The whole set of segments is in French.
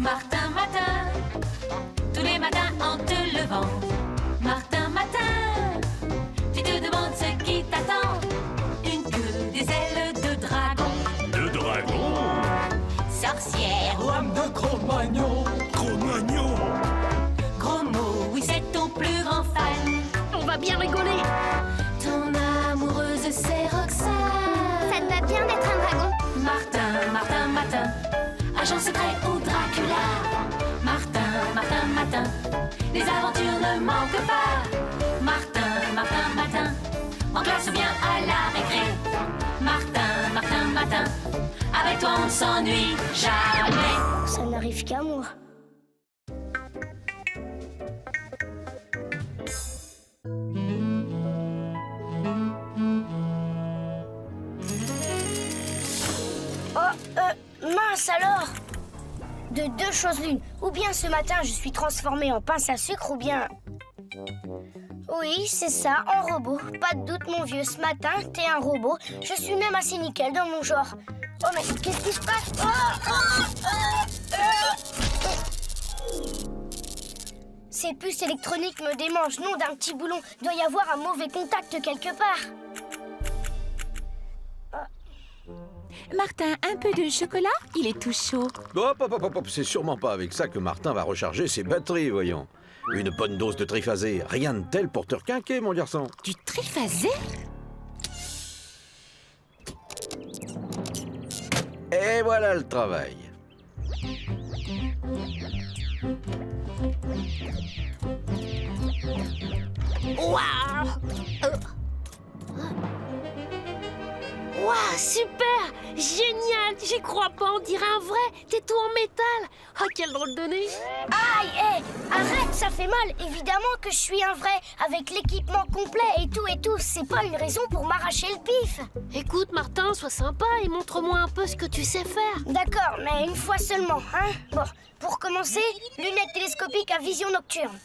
Martin, matin, tous les matins en te levant. Martin, matin, tu te demandes ce qui t'attend. Une queue, des ailes de dragon. De dragon? Sorcière, Lame de Cro-Magnon. Cro-Magnon? gros mot, oui c'est ton plus grand fan. On va bien rigoler. Ton amoureuse c'est Roxane. Ça te va bien d'être un dragon? Martin, Martin, matin, agent secret ou Dracula. Martin, Martin, matin, les aventures ne manquent pas. Martin, Martin, matin, en classe ou bien à la récré. Martin, Martin, matin, avec toi on ne s'ennuie jamais. Ça n'arrive qu'à moi. Mince alors! De deux choses l'une. Ou bien ce matin je suis transformée en pince à sucre, ou bien... Oui, c'est ça, en robot. Pas de doute, mon vieux. Ce matin, t'es un robot. Je suis même assez nickel dans mon genre. Oh, mais qu'est-ce qui se passe? Ces puces électroniques me démangent. Nom d'un petit boulon. Doit y avoir un mauvais contact quelque part. Martin, un peu de chocolat? Il est tout chaud. Hop, hop, hop, hop, c'est sûrement pas avec ça que Martin va recharger ses batteries, voyons. Une bonne dose de triphasé, rien de tel pour te requinquer, mon garçon. Du triphasé? Et voilà le travail. Waouh! Waouh, super! Génial! J'y crois pas, on dirait un vrai! T'es tout en métal! Oh, quelle drôle de nez! Aïe! Hé! Arrête, ça fait mal! Évidemment que je suis un vrai! Avec l'équipement complet et tout! C'est pas une raison pour m'arracher le pif! Écoute, Martin, sois sympa et montre-moi un peu ce que tu sais faire! D'accord, mais une fois seulement, hein? Bon, pour commencer, lunettes télescopiques à vision nocturne.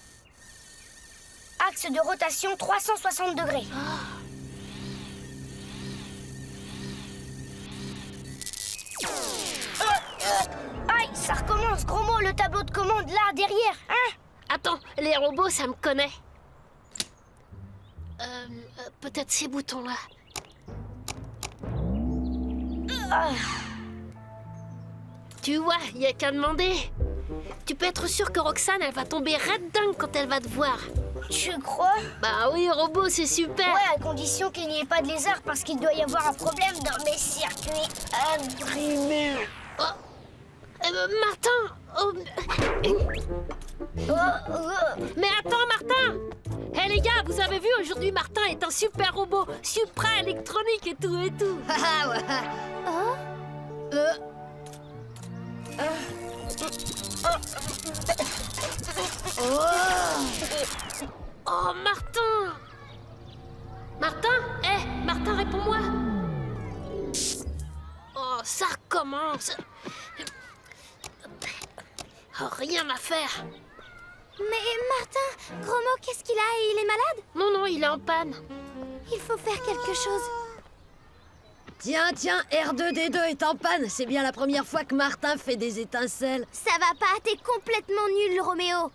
Axe de rotation 360 degrés. Aïe, ça recommence, gros mot, le tableau de commande là, derrière, hein? Attends, les robots, ça me connaît. Peut-être ces boutons-là. Tu vois, il n'y a qu'à demander. Tu peux être sûr que Roxane, elle va tomber raide dingue quand elle va te voir. Tu crois? Bah oui, robot, c'est super. Ouais, à condition qu'il n'y ait pas de lézard, parce qu'il doit y avoir un problème dans mes circuits imprimés. Oh. Martin! Mais attends, Martin! Hé les gars, vous avez vu, aujourd'hui Martin est un super robot, supra électronique et tout. Ah ouais. Oh, Martin! Martin? Martin, réponds-moi! Oh, ça recommence! Oh, rien à faire! Mais Martin, Gros mot, qu'est-ce qu'il a? Il est malade? Non, il est en panne. Il faut faire quelque chose. Tiens, R2D2 est en panne. C'est bien la première fois que Martin fait des étincelles. Ça va pas, t'es complètement nul, Roméo.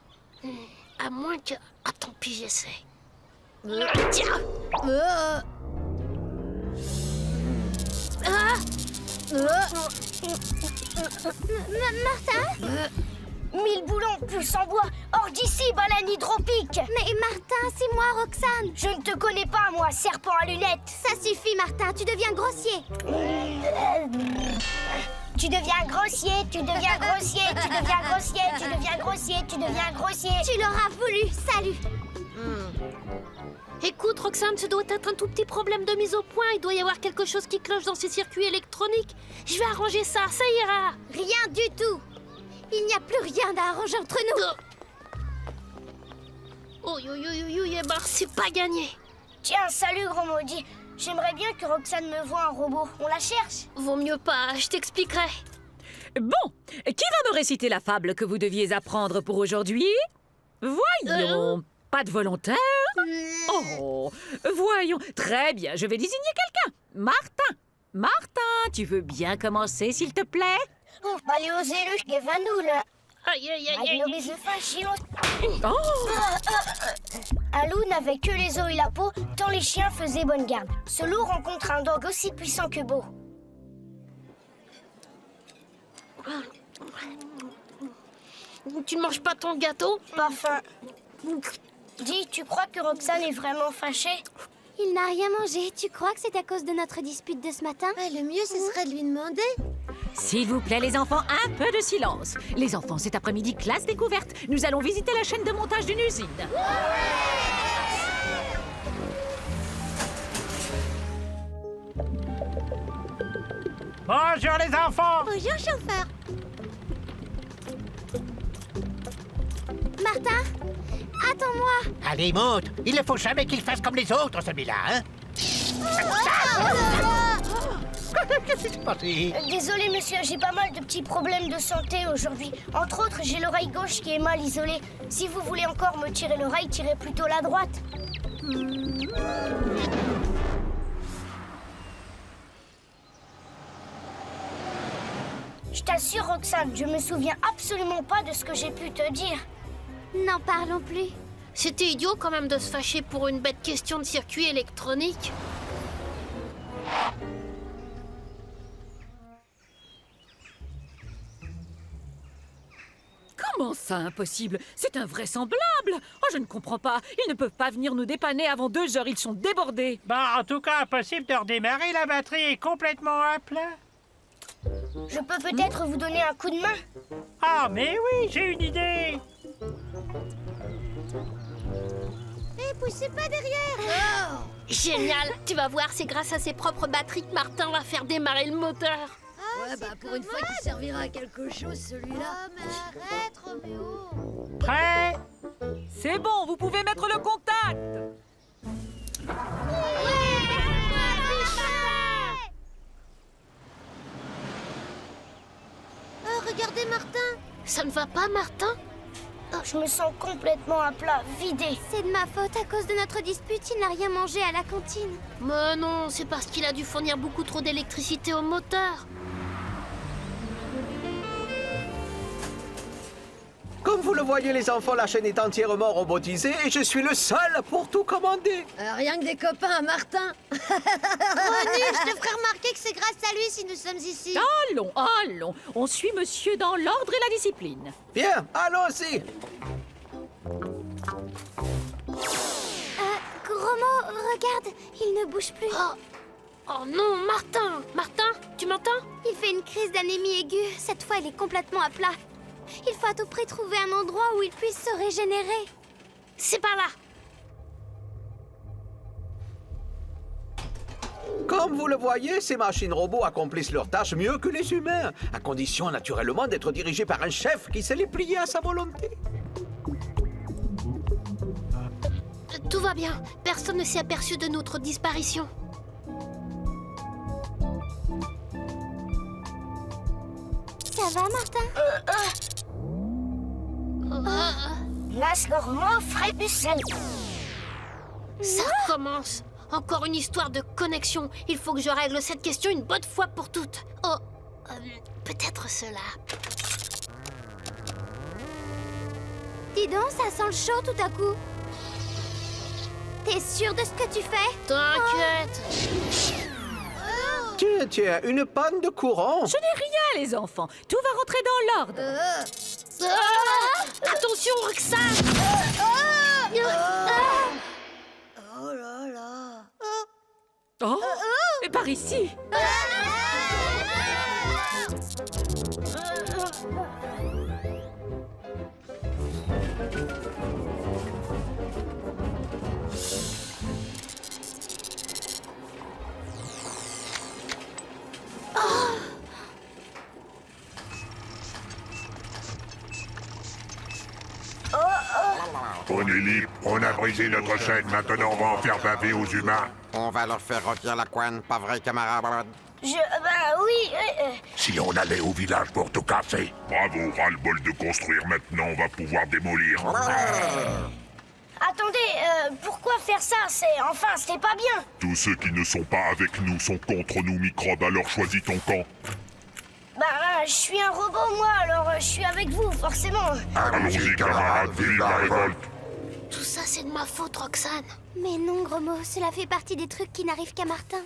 À moins que... Ah, tant pis, j'essaie. Tiens! Martin? 1000 boulons, plus en bois, hors d'ici, baleine hydropique! Mais Martin, c'est moi, Roxane. Je ne te connais pas, moi, serpent à lunettes! Ça suffit, Martin, tu deviens grossier. Tu deviens grossier, tu deviens grossier, tu deviens grossier, tu deviens grossier, tu deviens grossier! Tu l'auras voulu, salut. Écoute, Roxane, ce doit être un tout petit problème de mise au point. Il doit y avoir quelque chose qui cloche dans ces circuits électroniques. Je vais arranger ça, ça ira! Rien du tout. Il n'y a plus rien à arranger entre nous. Oh, c'est pas gagné. Tiens, salut, gros maudit. J'aimerais bien que Roxane me voie un robot. On la cherche? Vaut mieux pas, je t'expliquerai. Bon, qui va me réciter la fable que vous deviez apprendre pour aujourd'hui? Voyons, pas de volontaire? Oh, voyons, très bien, je vais désigner quelqu'un. Martin, tu veux bien commencer, s'il te plaît? Allez, osez-le, je là. Aïe, aïe, aïe, aïe. Oh! Un loup n'avait que les os et la peau, tant les chiens faisaient bonne garde. Ce loup rencontre un dog aussi puissant que beau. Tu ne manges pas ton gâteau? Pas faim. Dis, tu crois que Roxane est vraiment fâchée? Il n'a rien mangé. Tu crois que c'est à cause de notre dispute de ce matin? Le mieux, ce serait de lui demander. S'il vous plaît, les enfants, un peu de silence. Les enfants, cet après-midi, classe découverte. Nous allons visiter la chaîne de montage d'une usine. Bonjour les enfants. Bonjour, chauffeur. Martin, attends-moi. Allez, monte. Il ne faut jamais qu'il fasse comme les autres, celui-là, hein. Qu'est-ce qui s'est passé? Désolé monsieur, j'ai pas mal de petits problèmes de santé aujourd'hui. Entre autres, j'ai l'oreille gauche qui est mal isolée. Si vous voulez encore me tirer l'oreille, tirez plutôt la droite. Je t'assure, Roxane, je me souviens absolument pas de ce que j'ai pu te dire. N'en parlons plus. C'était idiot quand même de se fâcher pour une bête question de circuit électronique. Comment ça, impossible? C'est invraisemblable. Oh, je ne comprends pas. Ils ne peuvent pas venir nous dépanner avant 2 heures. Ils sont débordés. Bah, en tout cas, impossible de redémarrer. La batterie est complètement à plat. Je peux peut-être vous donner un coup de main. Ah, mais oui, j'ai une idée. Poussez pas derrière. Génial. Tu vas voir, c'est grâce à ses propres batteries que Martin va faire démarrer le moteur. Ouais, bah pour une fois qu'il servira à quelque chose, celui-là. Mais arrête, Roméo. Prêt? C'est bon, vous pouvez mettre le contact. Regardez, Martin. Ça ne va pas, Martin? Je me sens complètement à plat, vidé. C'est de ma faute. À cause de notre dispute, il n'a rien mangé à la cantine. Mais non, c'est parce qu'il a dû fournir beaucoup trop d'électricité au moteur. Comme vous le voyez, les enfants, la chaîne est entièrement robotisée et je suis le seul pour tout commander. Rien que des copains à Martin. Renu, je te ferai remarquer que c'est grâce à lui si nous sommes ici. Allons, allons. On suit monsieur dans l'ordre et la discipline. Bien, allons-y. Gromo, regarde, il ne bouge plus. Oh non, Martin! Martin, tu m'entends? Il fait une crise d'anémie aiguë. Cette fois, il est complètement à plat. Il faut à tout prix trouver un endroit où il puisse se régénérer. C'est par là. Comme vous le voyez, ces machines robots accomplissent leurs tâches mieux que les humains, à condition naturellement d'être dirigés par un chef qui sait les plier à sa volonté. Tout va bien. Personne ne s'est aperçu de notre disparition. Ça va, Martin? Ça recommence. Encore une histoire de connexion. Il faut que je règle cette question une bonne fois pour toutes. Oh, peut-être cela. Dis donc, ça sent le chaud tout à coup. T'es sûr de ce que tu fais? T'inquiète. Tiens, tiens, une panne de courant. Ce n'est rien, les enfants. Tout va rentrer dans l'ordre. Attention, Roxane. Oh là là. Oh, et par ici. On est libre, on a brisé notre chaîne, maintenant on va en faire baver aux humains. On va leur faire retirer la couenne, pas vrai, camarade? Oui. Si on allait au village pour tout casser. Bravo, ras-le-bol de construire, maintenant on va pouvoir démolir. Attendez, pourquoi faire ça? C'était pas bien. Tous ceux qui ne sont pas avec nous sont contre nous, microbes, alors choisis ton camp. Bah, je suis un robot, moi, alors je suis avec vous, forcément. Allons-y, camarades, vive la révolte. Tout ça, c'est de ma faute, Roxane. Mais non, gros mot, cela fait partie des trucs qui n'arrivent qu'à Martin.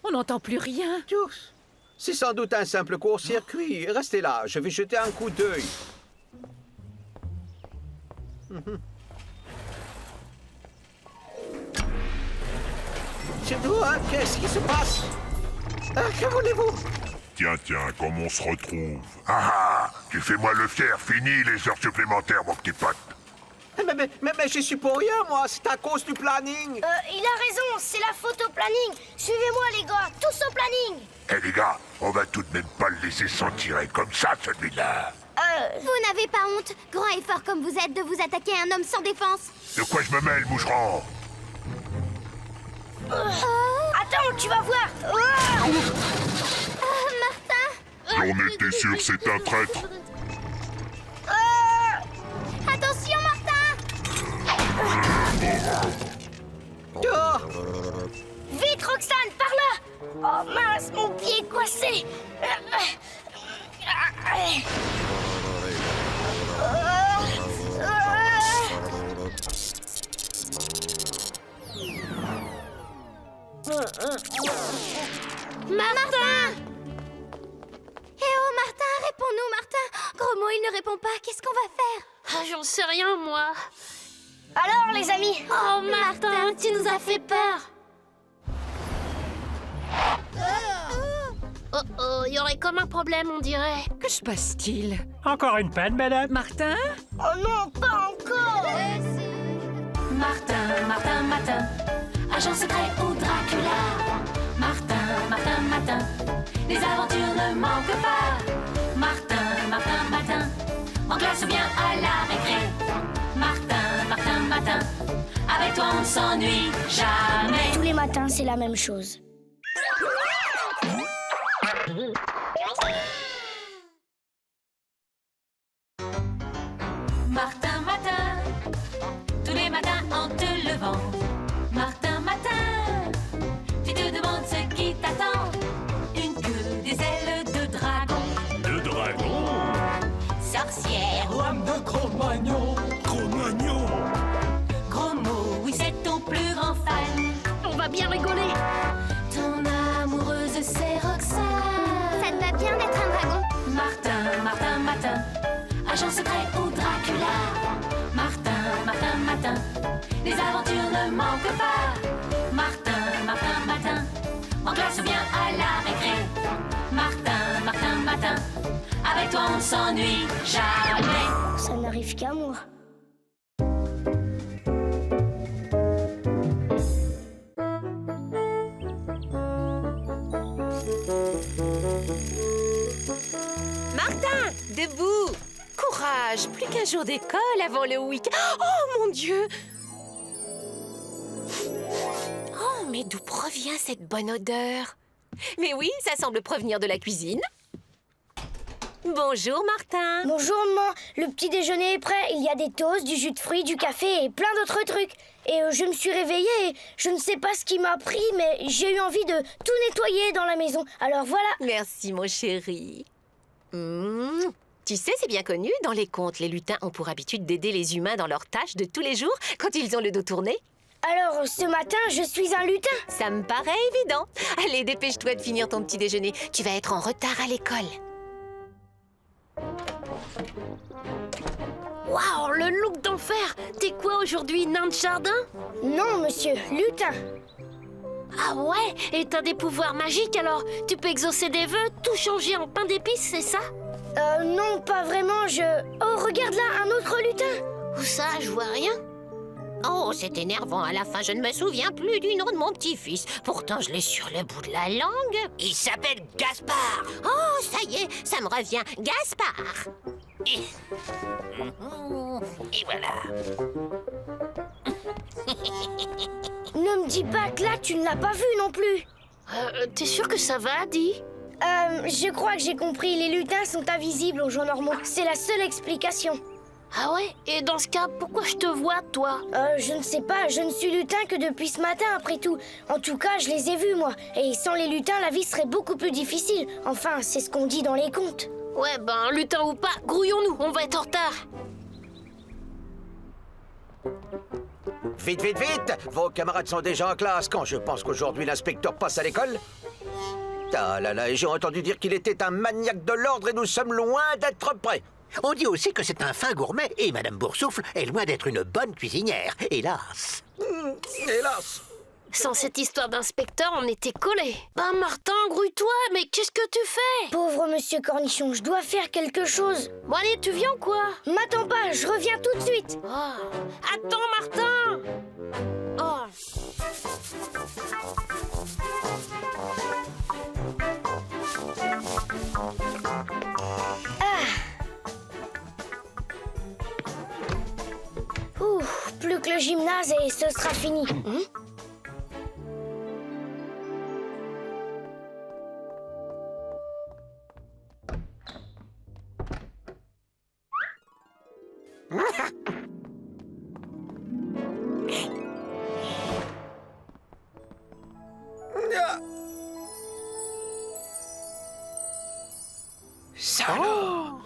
On n'entend plus rien. Tous. C'est sans doute un simple court-circuit. Restez là, je vais jeter un coup d'œil. C'est vous, hein? Qu'est-ce qui se passe? Que voulez-vous? Tiens, comme on se retrouve. Ah, tu fais moi le fier, fini les heures supplémentaires, mon petit pote. Mais je suis pour rien, moi. C'est à cause du planning. Il a raison, c'est la faute au planning. Suivez-moi, les gars, tous au planning. Eh les gars, on va tout de même pas le laisser s'en tirer comme ça, celui-là. Vous n'avez pas honte, grand et fort comme vous êtes, de vous attaquer à un homme sans défense. De quoi je me mêle, moucheron? Attends, tu vas voir. Martin! J'en étais sûr, c'est un traître. Attention, Martin! Vite, Roxane, par là. Oh mince, mon pied est coincé. Martin! Eh oh, Martin, réponds-nous, Martin! Gros mot, il ne répond pas, qu'est-ce qu'on va faire? J'en sais rien, moi. Alors, les amis? Oh, Martin, tu nous as fait peur! Oh, il y aurait comme un problème, on dirait. Que se passe-t-il? Encore une panne, madame? Martin? Oh non, pas encore. Martin, agent secret ou Dracula. Martin, les aventures ne manquent pas. Martin, en classe ou bien à la récré. Martin, avec toi on ne s'ennuie jamais. Tous les matins, c'est la même chose. Martin, tous les matins en te levant. Martin, tu te demandes ce qui t'attend. Une queue, des ailes de dragon. De dragon? Sorcière, Lame de Cro-Magnon. Cro-Magnon? gros mot, oui c'est ton plus grand fan. On va bien rigoler. Ton amoureuse c'est Roxane. Ça te va bien d'être un dragon? Martin, agent secret ou Dracula. Martin, les aventures ne manquent pas. Martin, en classe ou bien à la récré. Martin, avec toi on ne s'ennuie jamais. Ça n'arrive qu'à moi. Martin, debout! Courage, plus qu'un jour d'école avant le week-end. Oh mon Dieu! Oh, mais d'où provient cette bonne odeur? Mais oui, ça semble provenir de la cuisine. Bonjour, Martin. Bonjour, maman. Le petit déjeuner est prêt. Il y a des toasts, du jus de fruits, du café et plein d'autres trucs. Et je me suis réveillée et je ne sais pas ce qui m'a pris, mais j'ai eu envie de tout nettoyer dans la maison. Alors voilà. Merci, mon chéri. Tu sais, c'est bien connu, dans les contes, les lutins ont pour habitude d'aider les humains dans leurs tâches de tous les jours quand ils ont le dos tourné. Alors, ce matin, je suis un lutin. Ça me paraît évident. Allez, dépêche-toi de finir ton petit déjeuner. Tu vas être en retard à l'école. Waouh, le look d'enfer. T'es quoi aujourd'hui, nain de jardin? Non, monsieur, lutin. Ah ouais? Et t'as des pouvoirs magiques alors? Tu peux exaucer des vœux, tout changer en pain d'épices, c'est ça? Non, pas vraiment, Oh, regarde là, un autre lutin. Où ça? Je vois rien. Oh, c'est énervant. À la fin, je ne me souviens plus du nom de mon petit-fils. Pourtant, je l'ai sur le bout de la langue. Il s'appelle Gaspard. Oh, ça y est, ça me revient. Gaspard. Et voilà. Ne me dis pas que là, tu ne l'as pas vu non plus. T'es sûr que ça va, Adi? Je crois que j'ai compris. Les lutins sont invisibles aux gens normaux. C'est la seule explication. Ah ouais? Et dans ce cas, pourquoi je te vois, toi? Je ne sais pas, je ne suis lutin que depuis ce matin, après tout. En tout cas, je les ai vus, moi. Et sans les lutins, la vie serait beaucoup plus difficile. Enfin, c'est ce qu'on dit dans les contes. Ouais, ben, lutin ou pas, grouillons-nous, on va être en retard. Vite, vite, vite! Vos camarades sont déjà en classe quand je pense qu'aujourd'hui l'inspecteur passe à l'école. Ah là là, et j'ai entendu dire qu'il était un maniaque de l'ordre et nous sommes loin d'être prêts. On dit aussi que c'est un fin gourmet et Madame Boursoufle est loin d'être une bonne cuisinière, hélas. Hélas. Sans cette histoire d'inspecteur, on était collés. Ben Martin, grouille-toi, mais qu'est-ce que tu fais? Pauvre monsieur Cornichon, je dois faire quelque chose. Bon allez, tu viens ou quoi? M'attends pas, je reviens tout de suite. Oh. Attends Martin. Oh. Plus que le gymnase et ce sera fini. Salaud!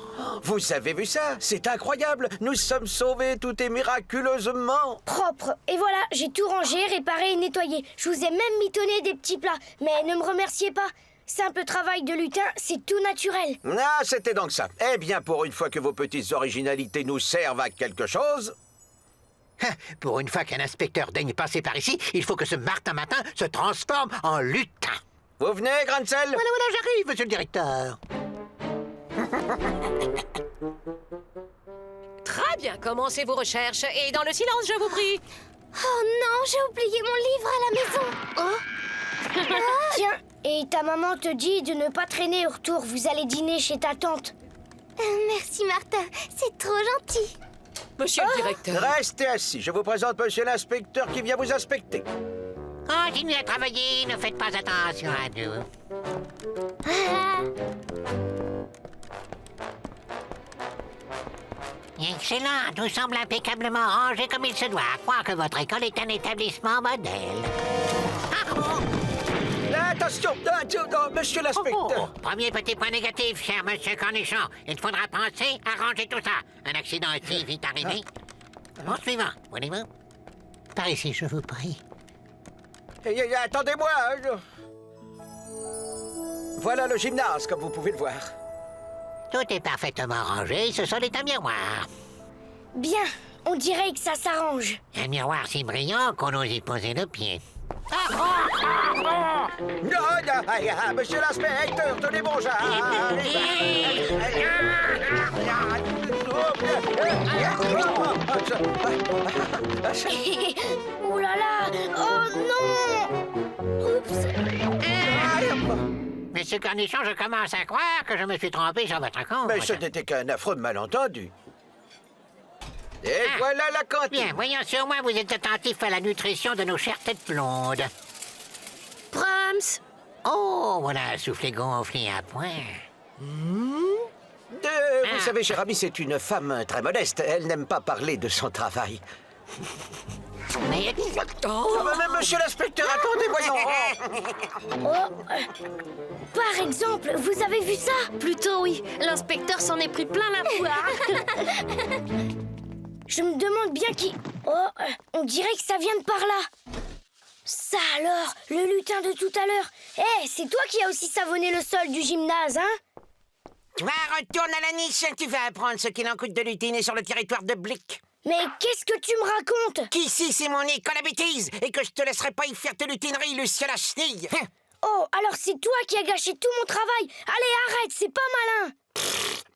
Vous avez vu ça? C'est incroyable! Nous sommes sauvés tout et miraculeusement! Propre. Et voilà, j'ai tout rangé, réparé et nettoyé. Je vous ai même mitonné des petits plats. Mais ne me remerciez pas. Simple travail de lutin, c'est tout naturel. Ah, c'était donc ça. Eh bien, pour une fois que vos petites originalités nous servent à quelque chose... Pour une fois qu'un inspecteur daigne passer par ici, il faut que ce Martin Matin se transforme en lutin. Vous venez, Grancel? Voilà, j'arrive, monsieur le directeur. Très bien, commencez vos recherches. Et dans le silence, je vous prie. Oh non, j'ai oublié mon livre à la maison. Tiens, et ta maman te dit de ne pas traîner au retour. Vous allez dîner chez ta tante. Merci Martin, c'est trop gentil. Monsieur le directeur. Restez assis. Je vous présente monsieur l'inspecteur qui vient vous inspecter. Continuez à travailler, ne faites pas attention à nous. Excellent, tout semble impeccablement rangé comme il se doit. À croire que votre école est un établissement modèle. Attention, monsieur l'inspecteur. Premier petit point négatif, cher monsieur Cornichon. Il faudra penser à ranger tout ça. Un accident est si vite arrivé. Bon, suivant, voulez-vous? Par ici, je vous prie. Attendez-moi. Voilà le gymnase, comme vous pouvez le voir. Tout est parfaitement rangé, ce sol est un miroir. Bien, on dirait que ça s'arrange. Un miroir si brillant qu'on ose y poser le pied. Monsieur l'inspecteur, tenez bon genre. Oh là là! Oh non! Oups! Monsieur Cornichon, je commence à croire que je me suis trompé sur votre compte. Mais ce n'était qu'un affreux malentendu. Et voilà la cantine. Bien, voyons si au moins vous êtes attentif à la nutrition de nos chères têtes blondes. Brahms! Oh, voilà un soufflet gonflé à point. Vous savez, cher ami, c'est une femme très modeste. Elle n'aime pas parler de son travail. Mais... Mais monsieur l'inspecteur, attendez, voyons. Par exemple, vous avez vu ça? Plutôt oui, l'inspecteur s'en est pris plein la poire. Je me demande bien qui... Oh, on dirait que ça vient de par là. Ça alors, le lutin de tout à l'heure. Eh, c'est toi qui as aussi savonné le sol du gymnase, hein? Toi, retourne à la niche, tu vas apprendre ce qu'il en coûte de lutiner sur le territoire de Blick. Mais qu'est-ce que tu me racontes? Qu'ici, c'est mon école à bêtises, et que je te laisserai pas y faire tes lutineries, Lucien la chenille. Oh, alors c'est toi qui as gâché tout mon travail. Allez, arrête, c'est pas malin.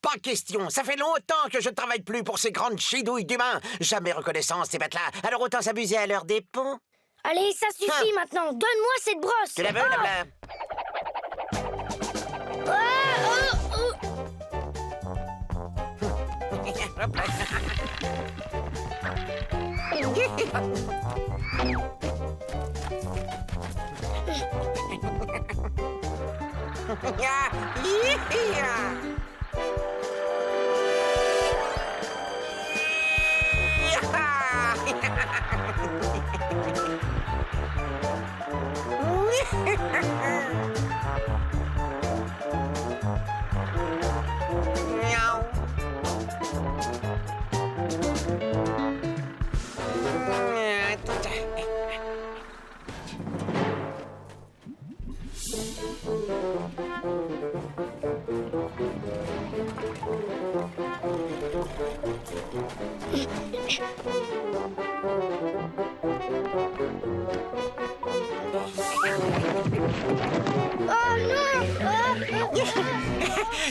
Pas question, ça fait longtemps que je ne travaille plus pour ces grandes chidouilles d'humains. Jamais reconnaissance, ces bêtes-là. Alors autant s'amuser à leur dépens. Allez, ça suffit maintenant. Donne-moi cette brosse. Tu la veux, la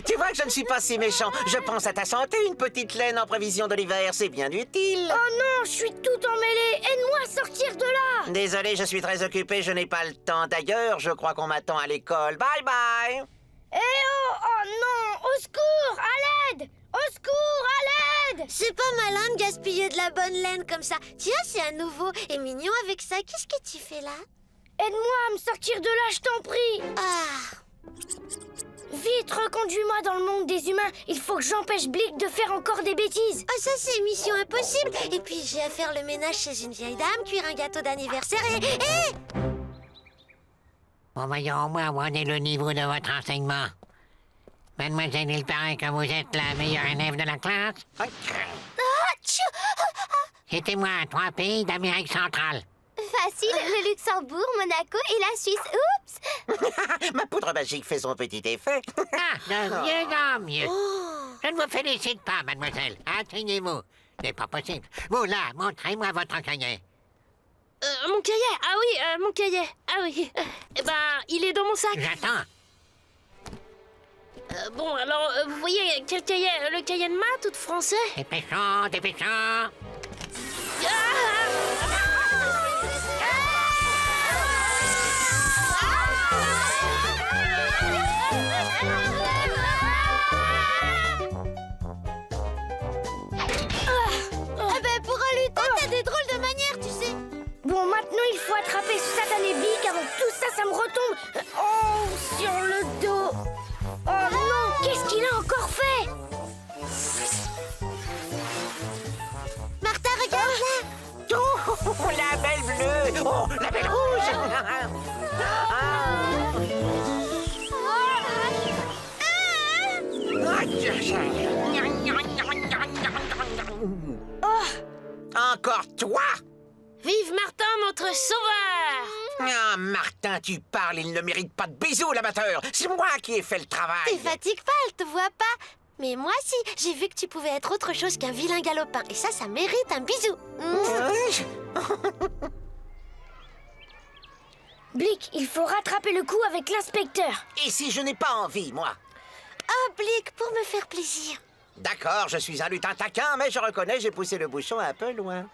Tu vois que je ne suis pas si méchant. Je pense à ta santé, une petite laine en prévision de l'hiver, c'est bien utile. Oh non, je suis tout emmêlée. Aide-moi à sortir de là. Désolé, je suis très occupé, je n'ai pas le temps. D'ailleurs, je crois qu'on m'attend à l'école. Bye bye. Eh oh, oh non, au secours, à l'aide. Au secours, à l'aide. C'est pas malin de gaspiller de la bonne laine comme ça. Tiens, c'est un nouveau et mignon avec ça. Qu'est-ce que tu fais là? Aide-moi à me sortir de là, je t'en prie. Ah. Vite, reconduis-moi dans le monde des humains. Il faut que j'empêche Blick de faire encore des bêtises. Oh, ça, c'est mission impossible. Et puis, j'ai à faire le ménage chez une vieille dame, cuire un gâteau d'anniversaire et... Bon, voyons au moins où en est le niveau de votre enseignement. Mademoiselle, il paraît que vous êtes la meilleure élève de la classe. C'était moi, 3 pays d'Amérique centrale. Facile, le Luxembourg, Monaco et la Suisse. Oups! Ma poudre magique fait son petit effet. De mieux en mieux. Je ne vous félicite pas, mademoiselle. Atteignez-vous. C'est pas possible. Vous, là, montrez-moi votre cahier. Mon cahier? Ah oui, mon cahier. Ah oui. Eh ben, il est dans mon sac. J'attends. Bon, alors, vous voyez quel cahier? Le cahier de maths ou de français? Dépêchons, dépêchons. Pour un lutin, t'as des drôles de manières, tu sais. Bon, maintenant, il faut attraper ce satané Blick avant que tout ça me retombe. Oh, sur le dos. Oh non, qu'est-ce qu'il a encore fait? Martin, regarde là. Oh, la belle bleue. Oh, la belle rouge. Encore toi? Vive Martin, notre sauveur! Ah, Martin, tu parles, il ne mérite pas de bisous, l'amateur. C'est moi qui ai fait le travail. T'es fatigue pas, elle te voit pas. Mais moi si, j'ai vu que tu pouvais être autre chose qu'un vilain galopin. Et ça mérite un bisou. Blick, il faut rattraper le coup avec l'inspecteur. Et si je n'ai pas envie, moi? Oh, Blick, pour me faire plaisir. D'accord, je suis un lutin taquin, mais je reconnais, j'ai poussé le bouchon un peu loin.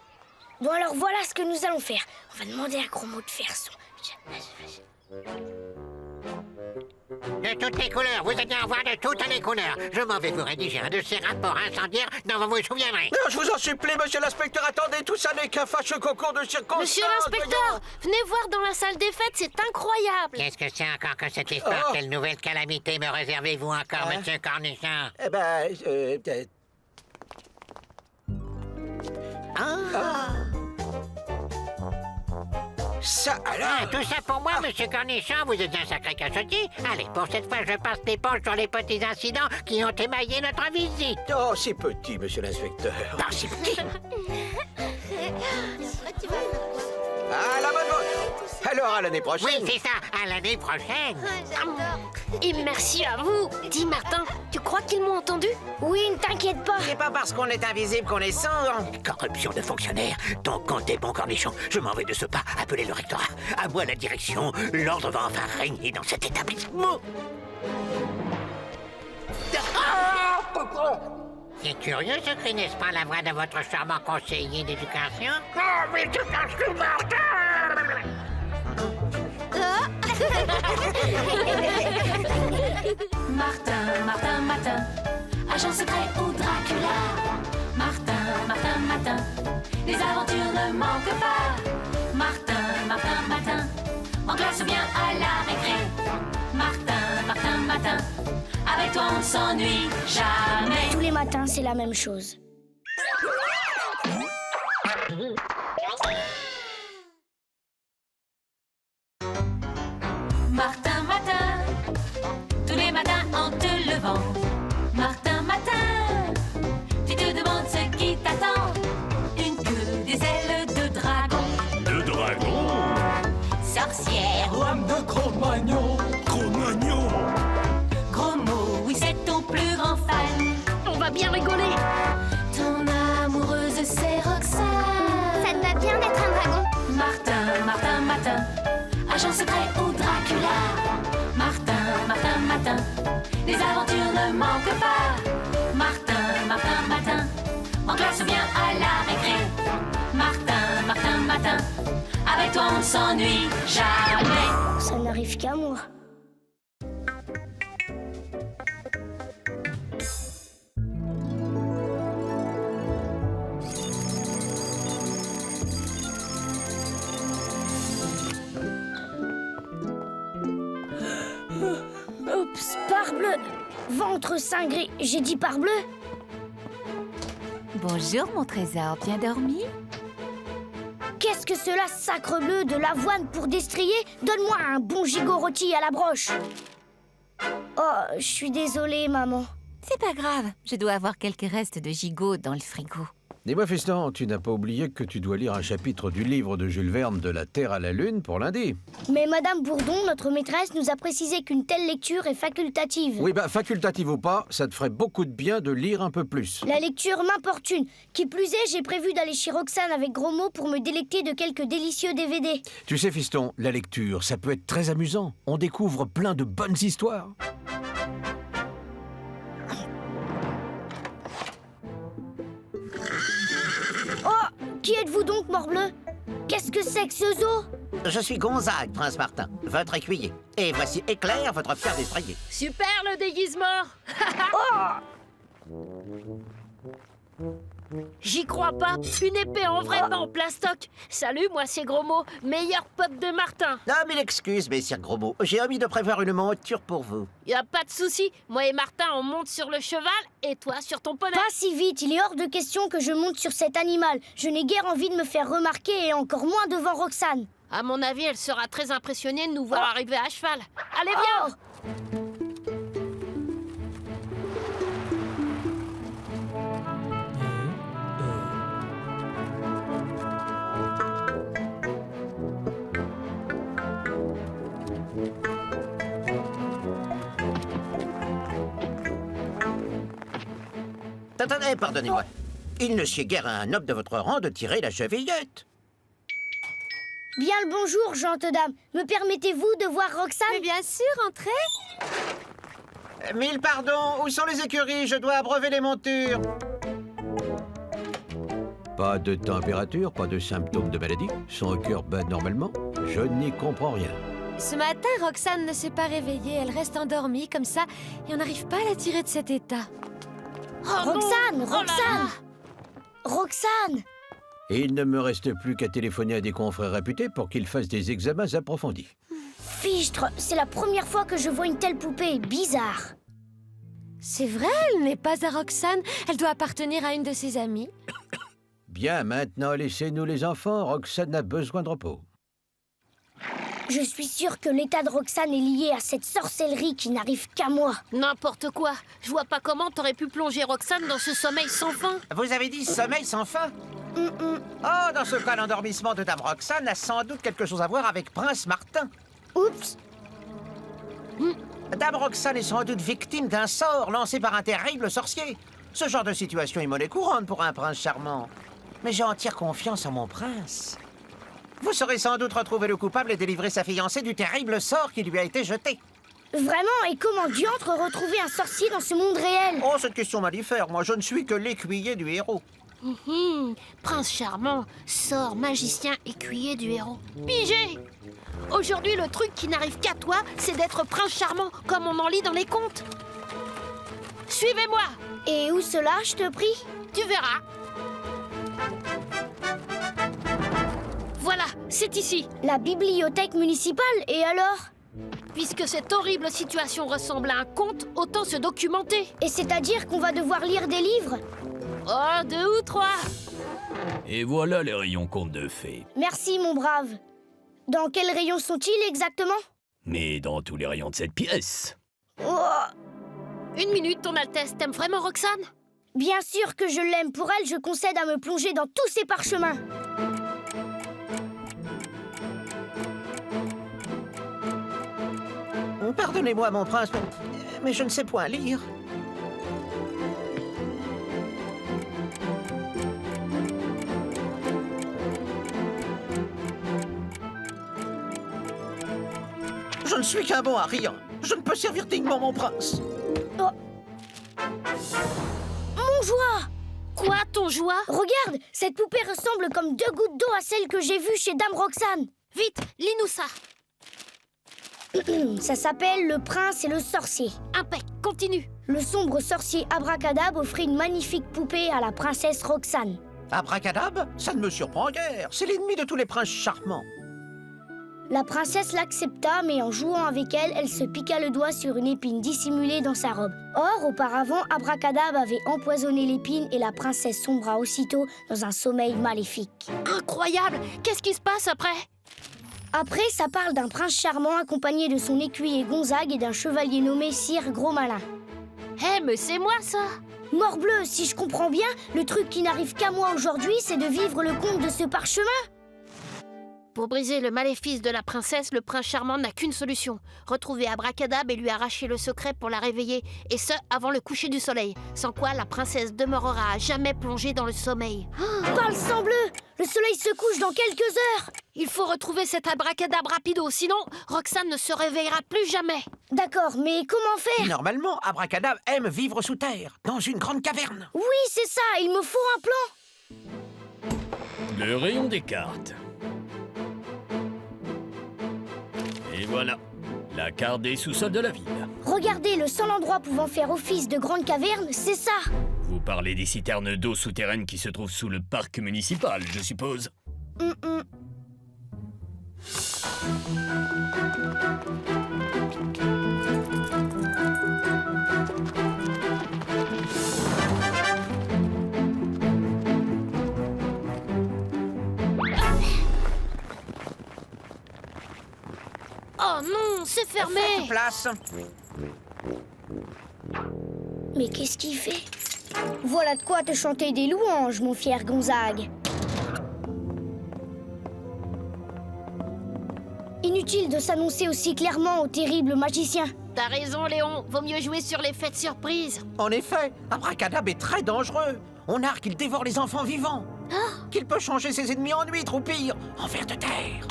Bon, alors voilà ce que nous allons faire. On va demander à Gros Mot de faire son... De toutes les couleurs, vous allez en voir de toutes les couleurs. Je m'en vais vous rédiger un de ces rapports incendiaires dont vous vous souviendrez. Non, je vous en supplie, monsieur l'inspecteur, attendez, tout ça n'est qu'un fâcheux concours de circonstances. Monsieur l'inspecteur, venez voir dans la salle des fêtes, c'est incroyable. Qu'est-ce que c'est encore que cette histoire? Quelle nouvelle calamité me réservez-vous encore, monsieur Cornichon? Eh ben, Ça alors? Tout ça pour moi, monsieur Cornichon, vous êtes un sacré cachotier. Allez, pour cette fois, je passe l'éponge sur les petits incidents qui ont émaillé notre visite. Oh, c'est petit, monsieur l'inspecteur. Non, c'est petit. Ah, la bonne vote. Alors, à l'année prochaine. Oui, c'est ça, à l'année prochaine. Et merci à vous. Dis Martin, tu crois qu'ils m'ont entendu? Oui, ne t'inquiète pas. C'est pas parce qu'on est invisible qu'on est sourd. Corruption de fonctionnaires. Donc, comptez bon, Cornichon. Je m'en vais de ce pas appeler le rectorat. À moi la direction. L'ordre va enfin régner dans cet établissement. C'est curieux ce cri, n'est-ce pas, la voix de votre charmant conseiller d'éducation? Oh, mais tu caches Martin! Martin, Martin, Martin, agent secret ou Dracula. Martin, Martin, Martin, les aventures ne manquent pas. Martin, Martin, Martin, en classe ou bien à la récré. Martin, Martin, Martin, avec toi on ne s'ennuie jamais. Tous les matins, c'est la même chose. en te levant. Martin, matin, tu te demandes ce qui t'attend. Une queue, des ailes de dragon. De dragon? Sorcière ou Homme de Cro-Magnon. Cro-Magnon? gros mot, oui c'est ton plus grand fan. On va bien rigoler. Ton amoureuse c'est Roxane. Ça te va bien d'être un dragon. Martin, Martin, matin, agent secret ou Dracula. Martin, Martin, matin, les aventures ne manquent pas. Martin, Martin, matin, en classe ou bien à la récré. Martin, Martin, matin, avec toi on ne s'ennuie jamais. Ça n'arrive qu'à moi. Oups, parbleu. Ventre cingré, j'ai dit parbleu. Bonjour mon trésor, bien dormi? Qu'est-ce que cela, sacrebleu, de l'avoine pour destrier? Donne-moi un bon gigot rôti à la broche. Oh, je suis désolée, maman. C'est pas grave, je dois avoir quelques restes de gigot dans le frigo. Dis-moi, fiston, tu n'as pas oublié que tu dois lire un chapitre du livre de Jules Verne de la Terre à la Lune pour lundi? Mais Madame Bourdon, notre maîtresse, nous a précisé qu'une telle lecture est facultative. Oui, facultative ou pas, ça te ferait beaucoup de bien de lire un peu plus. La lecture m'importune. Qui plus est, j'ai prévu d'aller chez Roxane avec gros mots pour me délecter de quelques délicieux DVD. Tu sais, fiston, la lecture, ça peut être très amusant. On découvre plein de bonnes histoires. Oh, qui êtes-vous donc, morbleu? Qu'est-ce que c'est que ce zoo? Je suis Gonzague, Prince Martin, votre écuyer. Et voici Éclair, votre pierre d'effrayé. Super le déguisement. J'y crois pas. Une épée en vrai en plastoc. Salut, moi c'est Gros Mot, meilleur pote de Martin. Non, mille excuses, messire Gros Mot. J'ai omis de prévoir une monture pour vous. Y a pas de souci. Moi et Martin, on monte sur le cheval et toi sur ton poney. Pas si vite, il est hors de question que je monte sur cet animal. Je n'ai guère envie de me faire remarquer et encore moins devant Roxane. À mon avis, elle sera très impressionnée de nous voir arriver à cheval. Allez, viens. Attendez, pardonnez-moi. Il ne sied guère à un noble de votre rang de tirer la chevillette. Bien le bonjour, gentes dames. Me permettez-vous de voir Roxane? Mais bien sûr, entrez. Mille pardons, où sont les écuries? Je dois abreuver les montures. Pas de température, pas de symptômes de maladie. Son cœur bat normalement. Je n'y comprends rien. Ce matin, Roxane ne s'est pas réveillée. Elle reste endormie comme ça et on n'arrive pas à la tirer de cet état. Oh Roxane, non. Oh là Roxane, là. Roxane. Et il ne me reste plus qu'à téléphoner à des confrères réputés pour qu'ils fassent des examens approfondis. Fichtre, c'est la première fois que je vois une telle poupée. Bizarre. C'est vrai, elle n'est pas à Roxane. Elle doit appartenir à une de ses amies. Bien, maintenant, laissez-nous les enfants. Roxane a besoin de repos. Je suis sûre que l'état de Roxane est lié à cette sorcellerie qui n'arrive qu'à moi. N'importe quoi. Je vois pas comment t'aurais pu plonger Roxane dans ce sommeil sans fin. Vous avez dit sommeil sans fin? Oh, dans ce cas, l'endormissement de Dame Roxane a sans doute quelque chose à voir avec Prince Martin. Oups. Dame Roxane est sans doute victime d'un sort lancé par un terrible sorcier. Ce genre de situation est monnaie courante pour un prince charmant. Mais j'ai entière confiance en mon prince. Vous saurez sans doute retrouver le coupable et délivrer sa fiancée du terrible sort qui lui a été jeté. Vraiment? Et comment diantre retrouver un sorcier dans ce monde réel? Oh, cette question m'a diffère. Moi, je ne suis que l'écuyer du héros. Prince charmant, sort, magicien, écuyer du héros. Pigé! Aujourd'hui, le truc qui n'arrive qu'à toi, c'est d'être prince charmant, comme on en lit dans les contes. Suivez-moi! Et où cela, je te prie? Tu verras. Voilà, c'est ici. La bibliothèque municipale, et alors? Puisque cette horrible situation ressemble à un conte, autant se documenter. Et c'est-à-dire qu'on va devoir lire des livres? Oh, 2 ou 3. Et voilà les rayons contes de fées. Merci, mon brave. Dans quels rayons sont-ils exactement? Mais dans tous les rayons de cette pièce. Oh, Une minute, ton Altesse. T'aimes vraiment Roxane? Bien sûr que je l'aime. Pour elle, je concède à me plonger dans tous ses parchemins. Pardonnez-moi, mon prince, mais je ne sais point lire. Je ne suis qu'un bon à rien. Je ne peux servir dignement mon prince. Oh. Mon joie! Quoi, ton joie? Regarde, cette poupée ressemble comme 2 gouttes d'eau à celle que j'ai vue chez Dame Roxane. Vite, lis-nous ça. Ça s'appelle Le Prince et le Sorcier. Impec, continue. Le sombre sorcier Abracadabra offrit une magnifique poupée à la princesse Roxane. Abracadabra, ça ne me surprend guère. C'est l'ennemi de tous les princes charmants. La princesse l'accepta, mais en jouant avec elle, elle se piqua le doigt sur une épine dissimulée dans sa robe. Or, auparavant, Abracadabra avait empoisonné l'épine et la princesse sombra aussitôt dans un sommeil maléfique. Incroyable! Qu'est-ce qui se passe après? Après, ça parle d'un prince charmant accompagné de son écuyer Gonzague et d'un chevalier nommé Sire Gros Malin. Hé, mais c'est moi, ça! Morbleu, si je comprends bien, le truc qui n'arrive qu'à moi aujourd'hui, c'est de vivre le conte de ce parchemin. Pour briser le maléfice de la princesse, le prince charmant n'a qu'une solution. Retrouver Abracadabra et lui arracher le secret pour la réveiller. Et ce, avant le coucher du soleil. Sans quoi, la princesse demeurera à jamais plongée dans le sommeil. Parle sang bleu! Le soleil se couche dans quelques heures. Il faut retrouver cet Abracadabra rapido, sinon Roxane ne se réveillera plus jamais. D'accord, mais comment faire? Normalement, Abracadabra aime vivre sous terre, dans une grande caverne. Oui, c'est ça, il me faut un plan. Le rayon des cartes. Et voilà, la carte des sous-sols de la ville. Regardez, le seul endroit pouvant faire office de grande caverne, c'est ça. Vous parlez des citernes d'eau souterraines qui se trouvent sous le parc municipal, je suppose. Oh non, c'est fermé! Faites place. Mais qu'est-ce qu'il fait? Voilà de quoi te chanter des louanges, mon fier Gonzague. Inutile de s'annoncer aussi clairement au terrible magicien. T'as raison, Léon. Vaut mieux jouer sur les fêtes surprises. En effet, Abracadabra est très dangereux. On narre qu'il dévore les enfants vivants. Qu'il peut changer ses ennemis en huîtres ou pire, en vers de terre.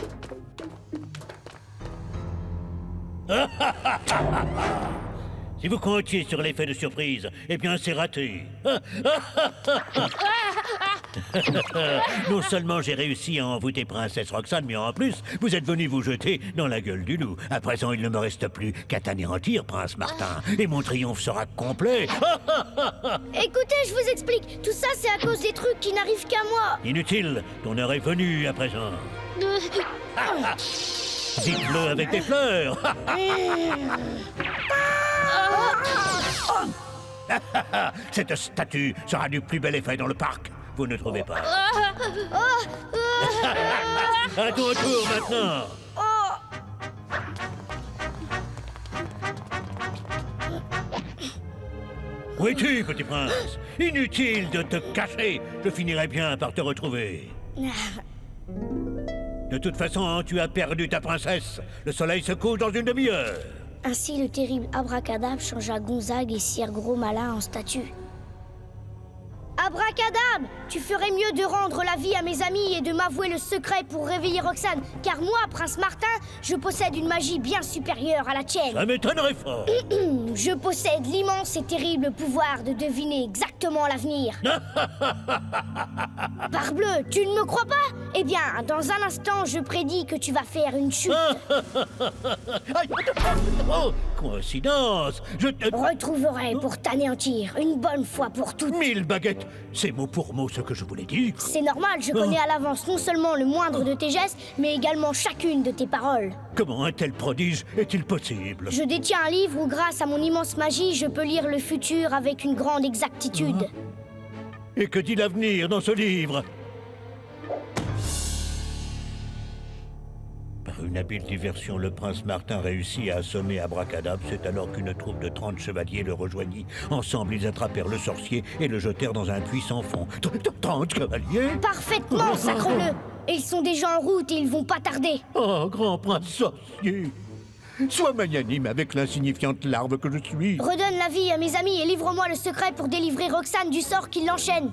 Si vous comptiez sur l'effet de surprise, eh bien c'est raté. Non seulement j'ai réussi à envoûter Princesse Roxane, mais en plus, vous êtes venu vous jeter dans la gueule du loup. À présent, il ne me reste plus qu'à t'anéantir, Prince Martin, et mon triomphe sera complet. Écoutez, je vous explique. Tout ça, c'est à cause des trucs qui n'arrivent qu'à moi. Inutile, ton heure est venue à présent. Dites-le avec des fleurs. Cette statue sera du plus bel effet dans le parc. Vous ne trouvez pas? À ton tour maintenant. Où es-tu, petit prince? Inutile de te cacher. Je finirai bien par te retrouver. De toute façon, tu as perdu ta princesse. Le soleil se couche dans une demi-heure. Ainsi, le terrible Abracadabra changea Gonzague et Sire Gros Malin en statue. Abracadabra, tu ferais mieux de rendre la vie à mes amis et de m'avouer le secret pour réveiller Roxane, car moi, Prince Martin, je possède une magie bien supérieure à la tienne. Ça m'étonnerait fort. Je possède l'immense et terrible pouvoir de deviner exactement l'avenir. Parbleu, tu ne me crois pas? Eh bien, dans un instant, je prédis que tu vas faire une chute. Oh, coïncidence. Je te retrouverai pour t'anéantir, une bonne fois pour toutes. 1000 baguettes. C'est mot pour mot ce que je voulais dire. C'est normal, je connais à l'avance non seulement le moindre de tes gestes, mais également chacune de tes paroles. Comment un tel prodige est-il possible? Je détiens un livre où, grâce à mon immense magie, je peux lire le futur avec une grande exactitude. Et que dit l'avenir dans ce livre? une habile diversion, le prince Martin réussit à assommer Abracadabra. C'est alors qu'une troupe de 30 chevaliers le rejoignit. Ensemble, ils attrapèrent le sorcier et le jetèrent dans un puits sans fond. 30 cavaliers? Parfaitement, sacre-le. Et ils sont déjà en route et ils vont pas tarder. Oh, grand prince sorcier! Sois magnanime avec l'insignifiante larve que je suis. Redonne la vie à mes amis et livre-moi le secret pour délivrer Roxane du sort qui l'enchaîne.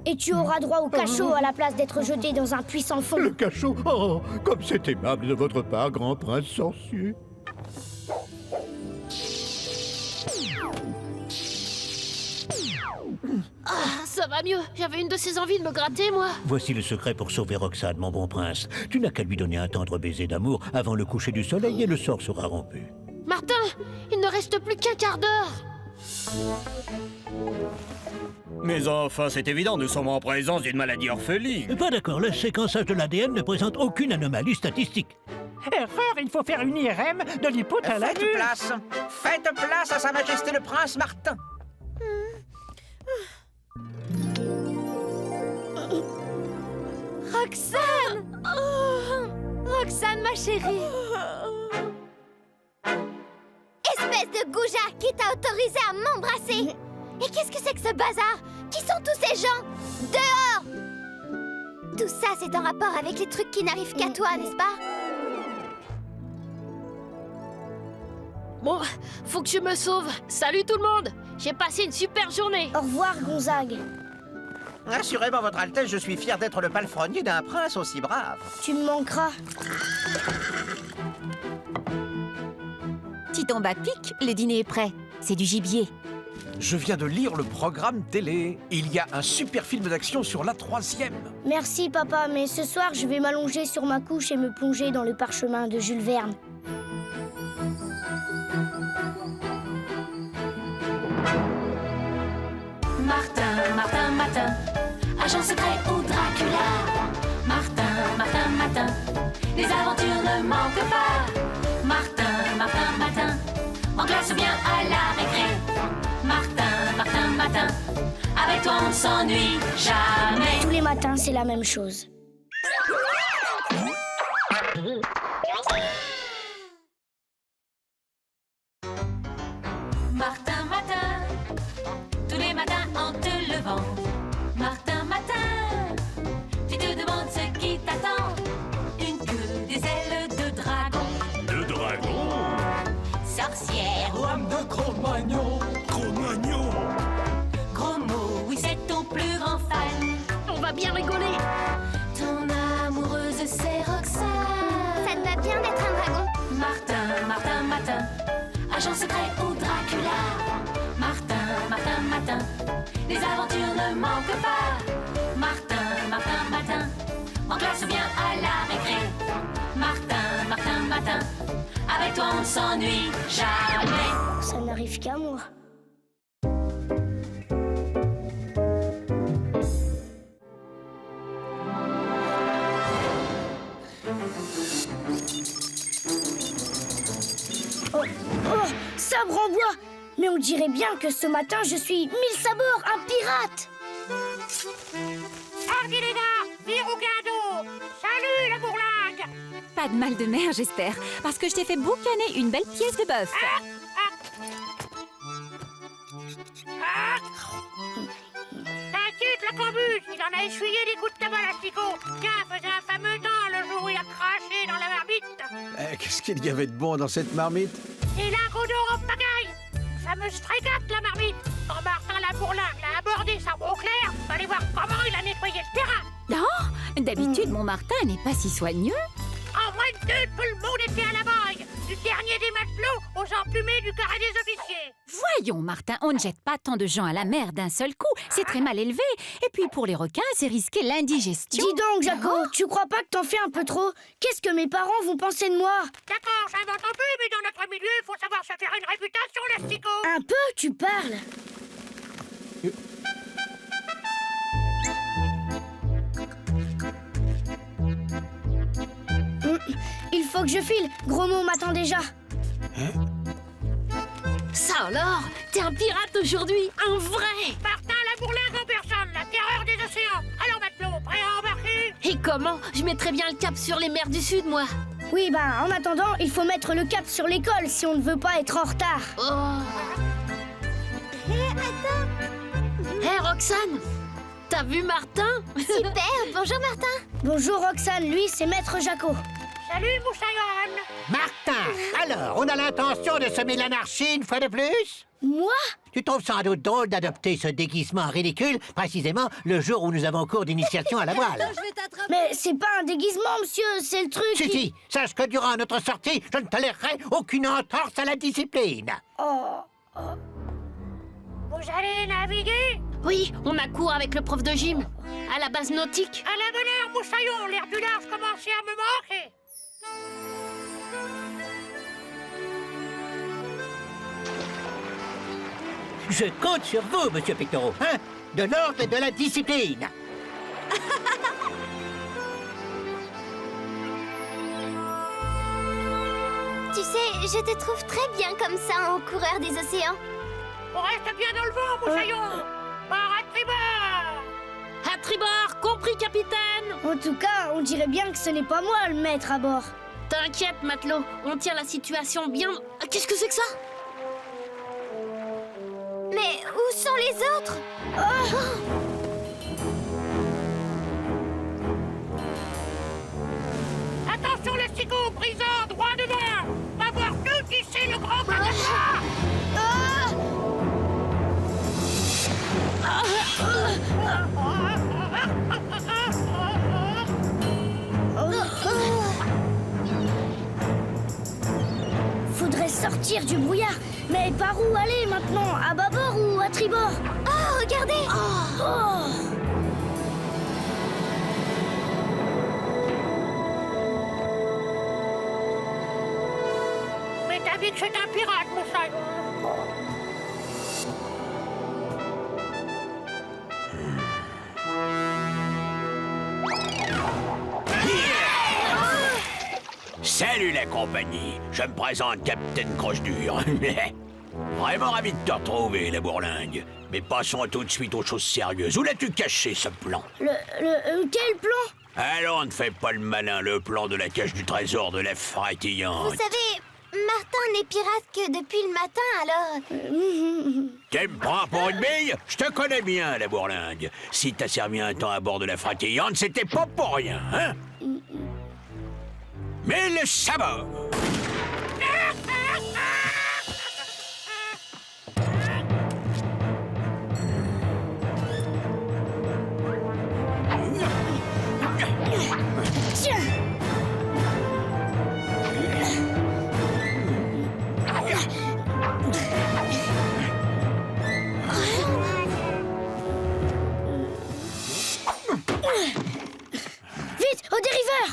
Et tu auras droit au cachot à la place d'être jeté dans un puits sans fond. Le cachot? Oh, comme c'est aimable de votre part, grand prince sorcier. Ah, ça va mieux. J'avais une de ces envies de me gratter, moi. Voici le secret pour sauver Roxane, mon bon prince. Tu n'as qu'à lui donner un tendre baiser d'amour avant le coucher du soleil et le sort sera rompu. Martin, il ne reste plus qu'un quart d'heure. Mais enfin, c'est évident, nous sommes en présence d'une maladie orpheline. Pas d'accord, le séquençage de l'ADN ne présente aucune anomalie statistique. Erreur, il faut faire une IRM de l'hypothalamus. Faites place à Sa Majesté le Prince Martin. Roxane! Roxane, ma chérie! Espèce de goujat qui t'a autorisé à m'embrasser! Et qu'est-ce que c'est que ce bazar? Qui sont tous ces gens? Dehors! Tout ça, c'est en rapport avec les trucs qui n'arrivent qu'à toi, n'est-ce pas? Bon, faut que je me sauve. Salut tout le monde! J'ai passé une super journée. Au revoir, Gonzague. Assurément, Votre Altesse, je suis fier d'être le palefrenier d'un prince aussi brave. Tu me manqueras. Tu tombes à pic, le dîner est prêt. C'est du gibier. Je viens de lire le programme télé. Il y a un super film d'action sur la 3e. Merci, papa, mais ce soir, je vais m'allonger sur ma couche et me plonger dans le parchemin de Jules Verne. Martin, Martin, Martin, agent secret ou Dracula. Martin, Martin, Martin, les aventures ne manquent pas. Martin, Martin, Martin, en classe ou bien à la récré. Martin, Martin, Martin, avec toi on ne s'ennuie jamais. Tous les matins, c'est la même chose. Martin, Martin, tous les matins en te levant. Martin, Martin, tu te demandes ce qui t'attend. Une queue, des ailes de dragon. De dragon? Sorcière ou âme de Cro-Magnon. Cro-Magnon? Gros mot, oui c'est ton plus grand fan. On va bien rigoler. Ton amoureuse c'est Roxane. Ça te va bien d'être un dragon. Martin, Martin, Martin, agent secret ou Dracula. Martin, Martin, Martin, les aventures ne manquent pas. Martin, Martin, Martin, en classe ou bien à la récré. Martin, Martin, Martin, avec toi on ne s'ennuie jamais. Ça n'arrive qu'à moi. Oh, sabre en bois! Mais on dirait bien que ce matin, je suis mille sabords, un pirate! Hardi les gars, Virougado, salut la bourlingue. Pas de mal de mer, j'espère, parce que je t'ai fait boucaner une belle pièce de bœuf. T'inquiète, la cambuse, il en a essuyé des coups de tabac l'asticot. Tiens, faisait un fameux temps le jour où il a craché dans la marmite. Qu'est-ce qu'il y avait de bon dans cette marmite? Et lingot d'or en pagaille. Fameuse frégate, la marmite. Quand Martin la bourlingue l'a abordé sans mot clair, fallait voir comment il a nettoyé le terrain. Non, d'habitude, mon Martin n'est pas si soigneux. En moins de deux, tout le monde était à la baille. Du dernier des matelots aux emplumés du carré des officiers. Voyons, Martin, on ne jette pas tant de gens à la mer d'un seul coup. C'est très mal élevé. Et puis, pour les requins, c'est risquer l'indigestion. Dis donc, Jaco, tu crois pas que t'en fais un peu trop? Qu'est-ce que mes parents vont penser de moi? D'accord, j'invente un peu, mais dans notre milieu, il faut savoir se faire une réputation, l'asticot. Un peu, tu parles. Il faut que je file. Gros mot m'attend déjà. Ça alors? T'es un pirate aujourd'hui, un vrai! Martin la bourlingue en personne, la terreur des océans. Alors matelot, prêt à embarquer? Et comment? Je mettrais bien le cap sur les mers du Sud, moi. Oui, bah, en attendant, il faut mettre le cap sur l'école si on ne veut pas être en retard. Hé, Roxane, t'as vu Martin? Super, bonjour Martin. Bonjour Roxane, lui c'est Maître Jaco. Salut, Moussaillon. Martin, alors, on a l'intention de semer l'anarchie une fois de plus? Moi? Tu trouves sans doute drôle d'adopter ce déguisement ridicule, précisément le jour où nous avons cours d'initiation à la voile. Mais c'est pas un déguisement, monsieur, c'est le truc Si, sache que durant notre sortie, je ne tolérerai aucune entorse à la discipline. Vous allez naviguer? Oui, on a cours avec le prof de gym, à la base nautique. À la bonne heure, Moussaillon, l'air du large commençait à me manquer. Je compte sur vous, monsieur Pictoro, hein? De l'ordre et de la discipline. Tu sais, je te trouve très bien comme ça en coureur des océans. On reste bien dans le vent, Moussaillon. Par à tribord. À tribord, compris, capitaine. En tout cas, on dirait bien que ce n'est pas moi le maître à bord. T'inquiète, matelot, on tient la situation bien... Qu'est-ce que c'est que ça? Mais où sont les autres? Attention, les cigots, brisants, droit devant. Va voir tout qui c'est le grand catastrophe. Faudrait sortir du brouillard. Mais par où aller maintenant? À bâbord ou à tribord? Oh, regardez! Mais t'as vu que c'est un pirate, Moussaillon. Salut la compagnie, je me présente Capitaine Croche-Dur. Vraiment ravi de te retrouver, la bourlingue. Mais passons tout de suite aux choses sérieuses. Où l'as-tu caché, ce plan? Quel plan? Alors, ne fais pas le malin, le plan de la cache du trésor de la frétillante. Vous savez, Martin n'est pirate que depuis le matin, alors... Tu me prends pour une bille? Je te connais bien, la bourlingue. Si t'as servi un temps à bord de la frétillante, c'était pas pour rien, hein? Mais le sabot! Vite, au dériveur!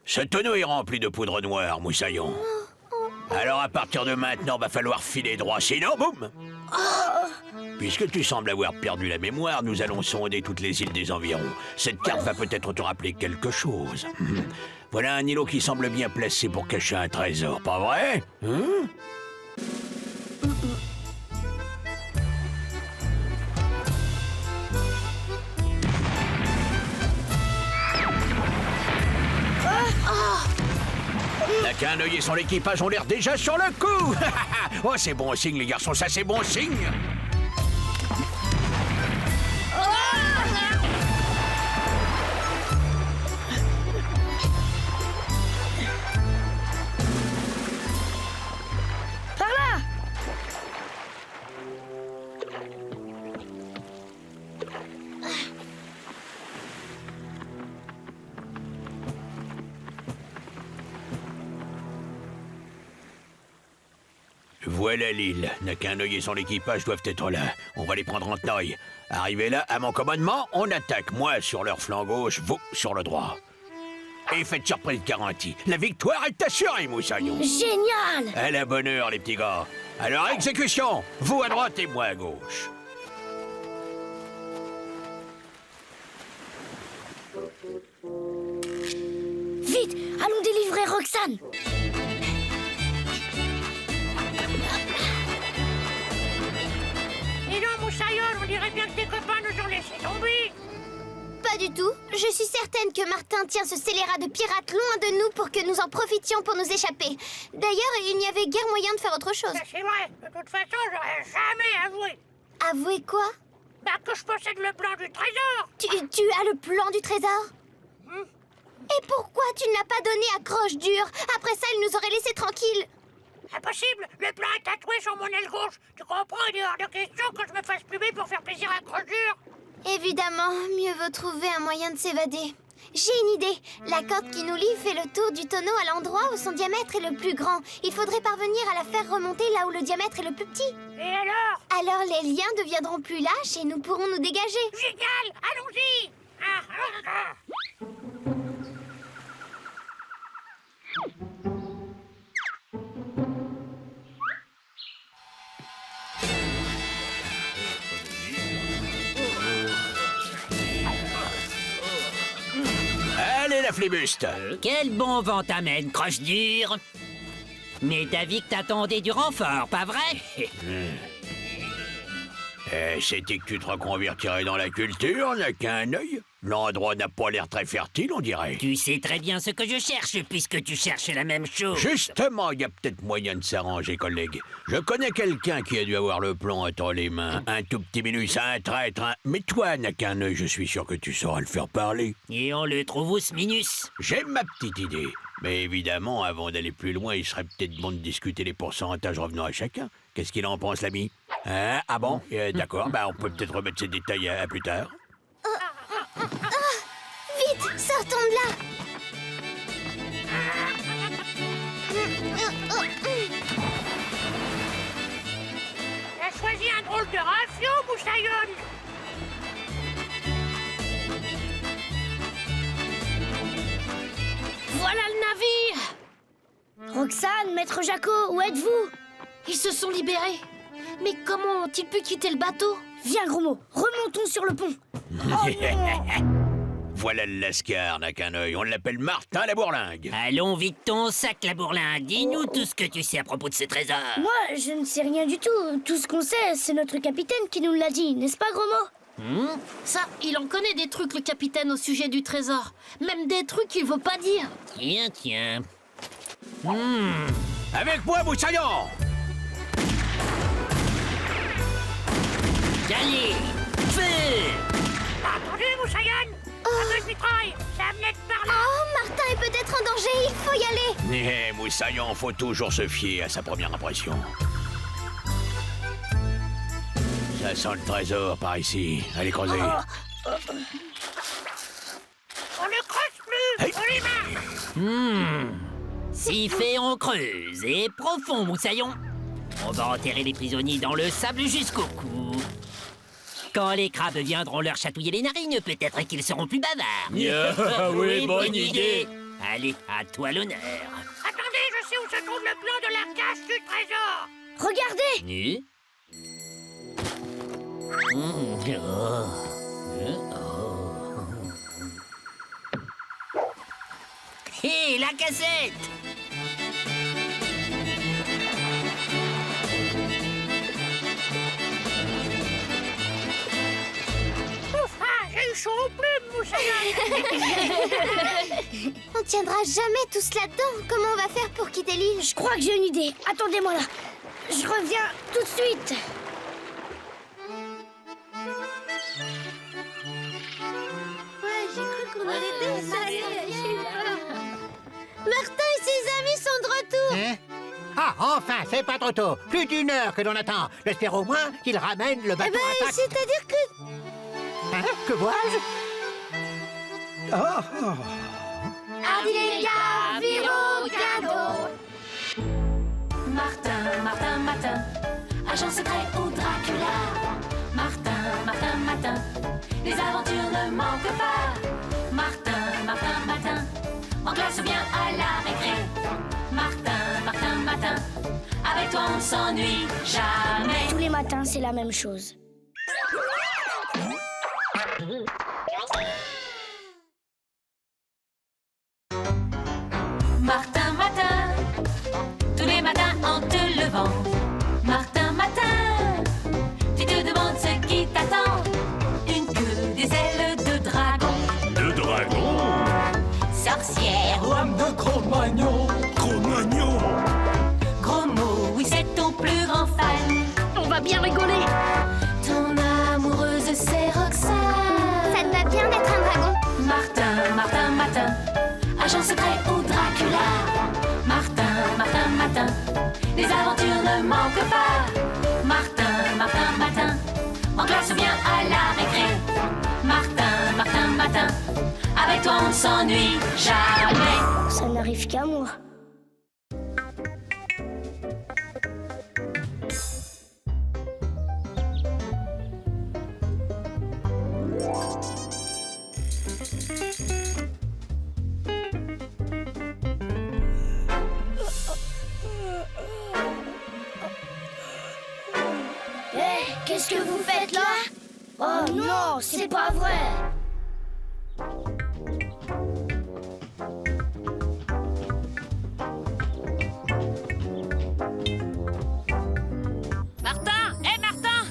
Ce tonneau est rempli de poudre noire, Moussaillon. Alors à partir de maintenant, va falloir filer droit, sinon, boum! Puisque tu sembles avoir perdu la mémoire, nous allons sonder toutes les îles des environs. Cette carte va peut-être te rappeler quelque chose. Voilà un îlot qui semble bien placé pour cacher un trésor, pas vrai? N'a qu'un œil et son équipage ont l'air déjà sur le coup. Oh, c'est bon signe, les garçons, ça c'est bon signe. Par là! Voilà l'île. N'a qu'un œil et son équipage doivent être là. On va les prendre en tenaille. Arrivé là, à mon commandement, on attaque. Moi sur leur flanc gauche, vous sur le droit. Et faites surprise garantie. La victoire est assurée, Moussaillon. Génial! À la bonne heure, les petits gars. Alors, exécution! Vous à droite et moi à gauche. Vite, allons délivrer Roxane! Et non, Moussaillon, on dirait bien que tes copains nous ont laissés. des zombies. Pas du tout. Je suis certaine que Martin tient ce scélérat de pirate loin de nous pour que nous en profitions pour nous échapper. D'ailleurs, il n'y avait guère moyen de faire autre chose. Ça, c'est vrai. De toute façon, j'aurais jamais avoué. Avouez quoi? Bah, que je possède le plan du trésor. Tu as le plan du trésor? Et pourquoi tu ne l'as pas donné à Croche-Dur? Après ça, il nous aurait laissé tranquilles. Impossible. Le plan est tatoué sur mon aile gauche. Tu comprends? Il est hors de question que je me fasse plumer pour faire plaisir à Croche-Dur. Évidemment, mieux vaut trouver un moyen de s'évader. J'ai une idée. La corde qui nous lie fait le tour du tonneau à l'endroit où son diamètre est le plus grand. Il faudrait parvenir à la faire remonter là où le diamètre est le plus petit. Et alors? Alors les liens deviendront plus lâches et nous pourrons nous dégager. Génial. Allons-y. Allez, la flibuste. Quel bon vent t'amène, Croche-Dur. Mais t'as vu que t'attendais du renfort, pas vrai? C'était que tu te reconvertirais dans la culture, n'a qu'un œil. L'endroit n'a pas l'air très fertile, on dirait. Tu sais très bien ce que je cherche, puisque tu cherches la même chose. Justement, il y a peut-être moyen de s'arranger, collègue. Je connais quelqu'un qui a dû avoir le plan entre les mains. Un tout petit minus, un traître, Mais toi, n'a qu'un œil, je suis sûr que tu sauras le faire parler. Et on le trouve où, ce minus? J'ai ma petite idée. Mais évidemment, avant d'aller plus loin, il serait peut-être bon de discuter les pourcentages revenant à chacun. Qu'est-ce qu'il en pense, l'ami? Hein? Ah bon? D'accord, on peut peut-être remettre ces détails à plus tard. Vite, sortons de là. T'as choisi un drôle de ratio, Moussaillon. Voilà le navire! Roxane, Maître Jaco, où êtes-vous? Ils se sont libérés. Mais comment ont-ils pu quitter le bateau? Viens, gros mot, remontons sur le pont. Voilà le lascar, n'a qu'un œil. On l'appelle Martin la Bourlingue. Allons vite ton sac, la bourlingue. Dis-nous tout ce que tu sais à propos de ce trésor. Moi, je ne sais rien du tout. Tout ce qu'on sait, c'est notre capitaine qui nous l'a dit, n'est-ce pas, gros mot? Ça, il en connaît des trucs, le capitaine, au sujet du trésor. Même des trucs qu'il veut pas dire. Tiens. Avec moi, Moussaillon! Allez, feu! T'as entendu, Moussaillon? Fameuse mitraille, ça venait de par là. Oh, Martin est peut-être en danger, il faut y aller. Moussaillon, faut toujours se fier à sa première impression. Ça sent le trésor par ici. Allez, creuser. On ne creuse plus, Hey. on les mains. Si fait, on creuse. Et profond, Moussaillon. On va enterrer les prisonniers dans le sable jusqu'au cou. Quand les crabes viendront leur chatouiller les narines, peut-être qu'ils seront plus bavards. Oui, bonne idée. Allez, à toi l'honneur. Attendez, je sais où se trouve le plan de la cache du trésor. Regardez! Hé, la cassette! Ouf, j'ai eu chaud aux plumes, Moussaillon. On tiendra jamais tous là-dedans. Comment on va faire pour quitter l'île? Je crois que j'ai une idée. Attendez-moi là. Je reviens tout de suite. Ouais, j'ai cru qu'on allait descendre. Martin et ses amis sont de retour. Hein? Ah, enfin, c'est pas trop tôt. Plus d'1 heure que l'on attend. J'espère au moins qu'il ramène le bateau intact. C'est-à-dire que... Hein? Que vois-je? Martin, agent secret ou Dracula. Martin, les aventures ne manquent pas. Martin, en classe ou bien à la récré. Martin, avec toi on s'ennuie jamais. Tous les matins, c'est la même chose. Martin, tous les matins en te levant. Martin, tu te demandes ce qui t'attend. Une queue Les aventures ne manquent pas. Martin, Martin, Matin, en classe ou bien à la récré. Martin, Martin, Matin, avec toi on ne s'ennuie jamais. Ça n'arrive qu'à moi. Qu'est-ce que vous faites là? Oh non, c'est pas vrai. Martin! Hé, Martin!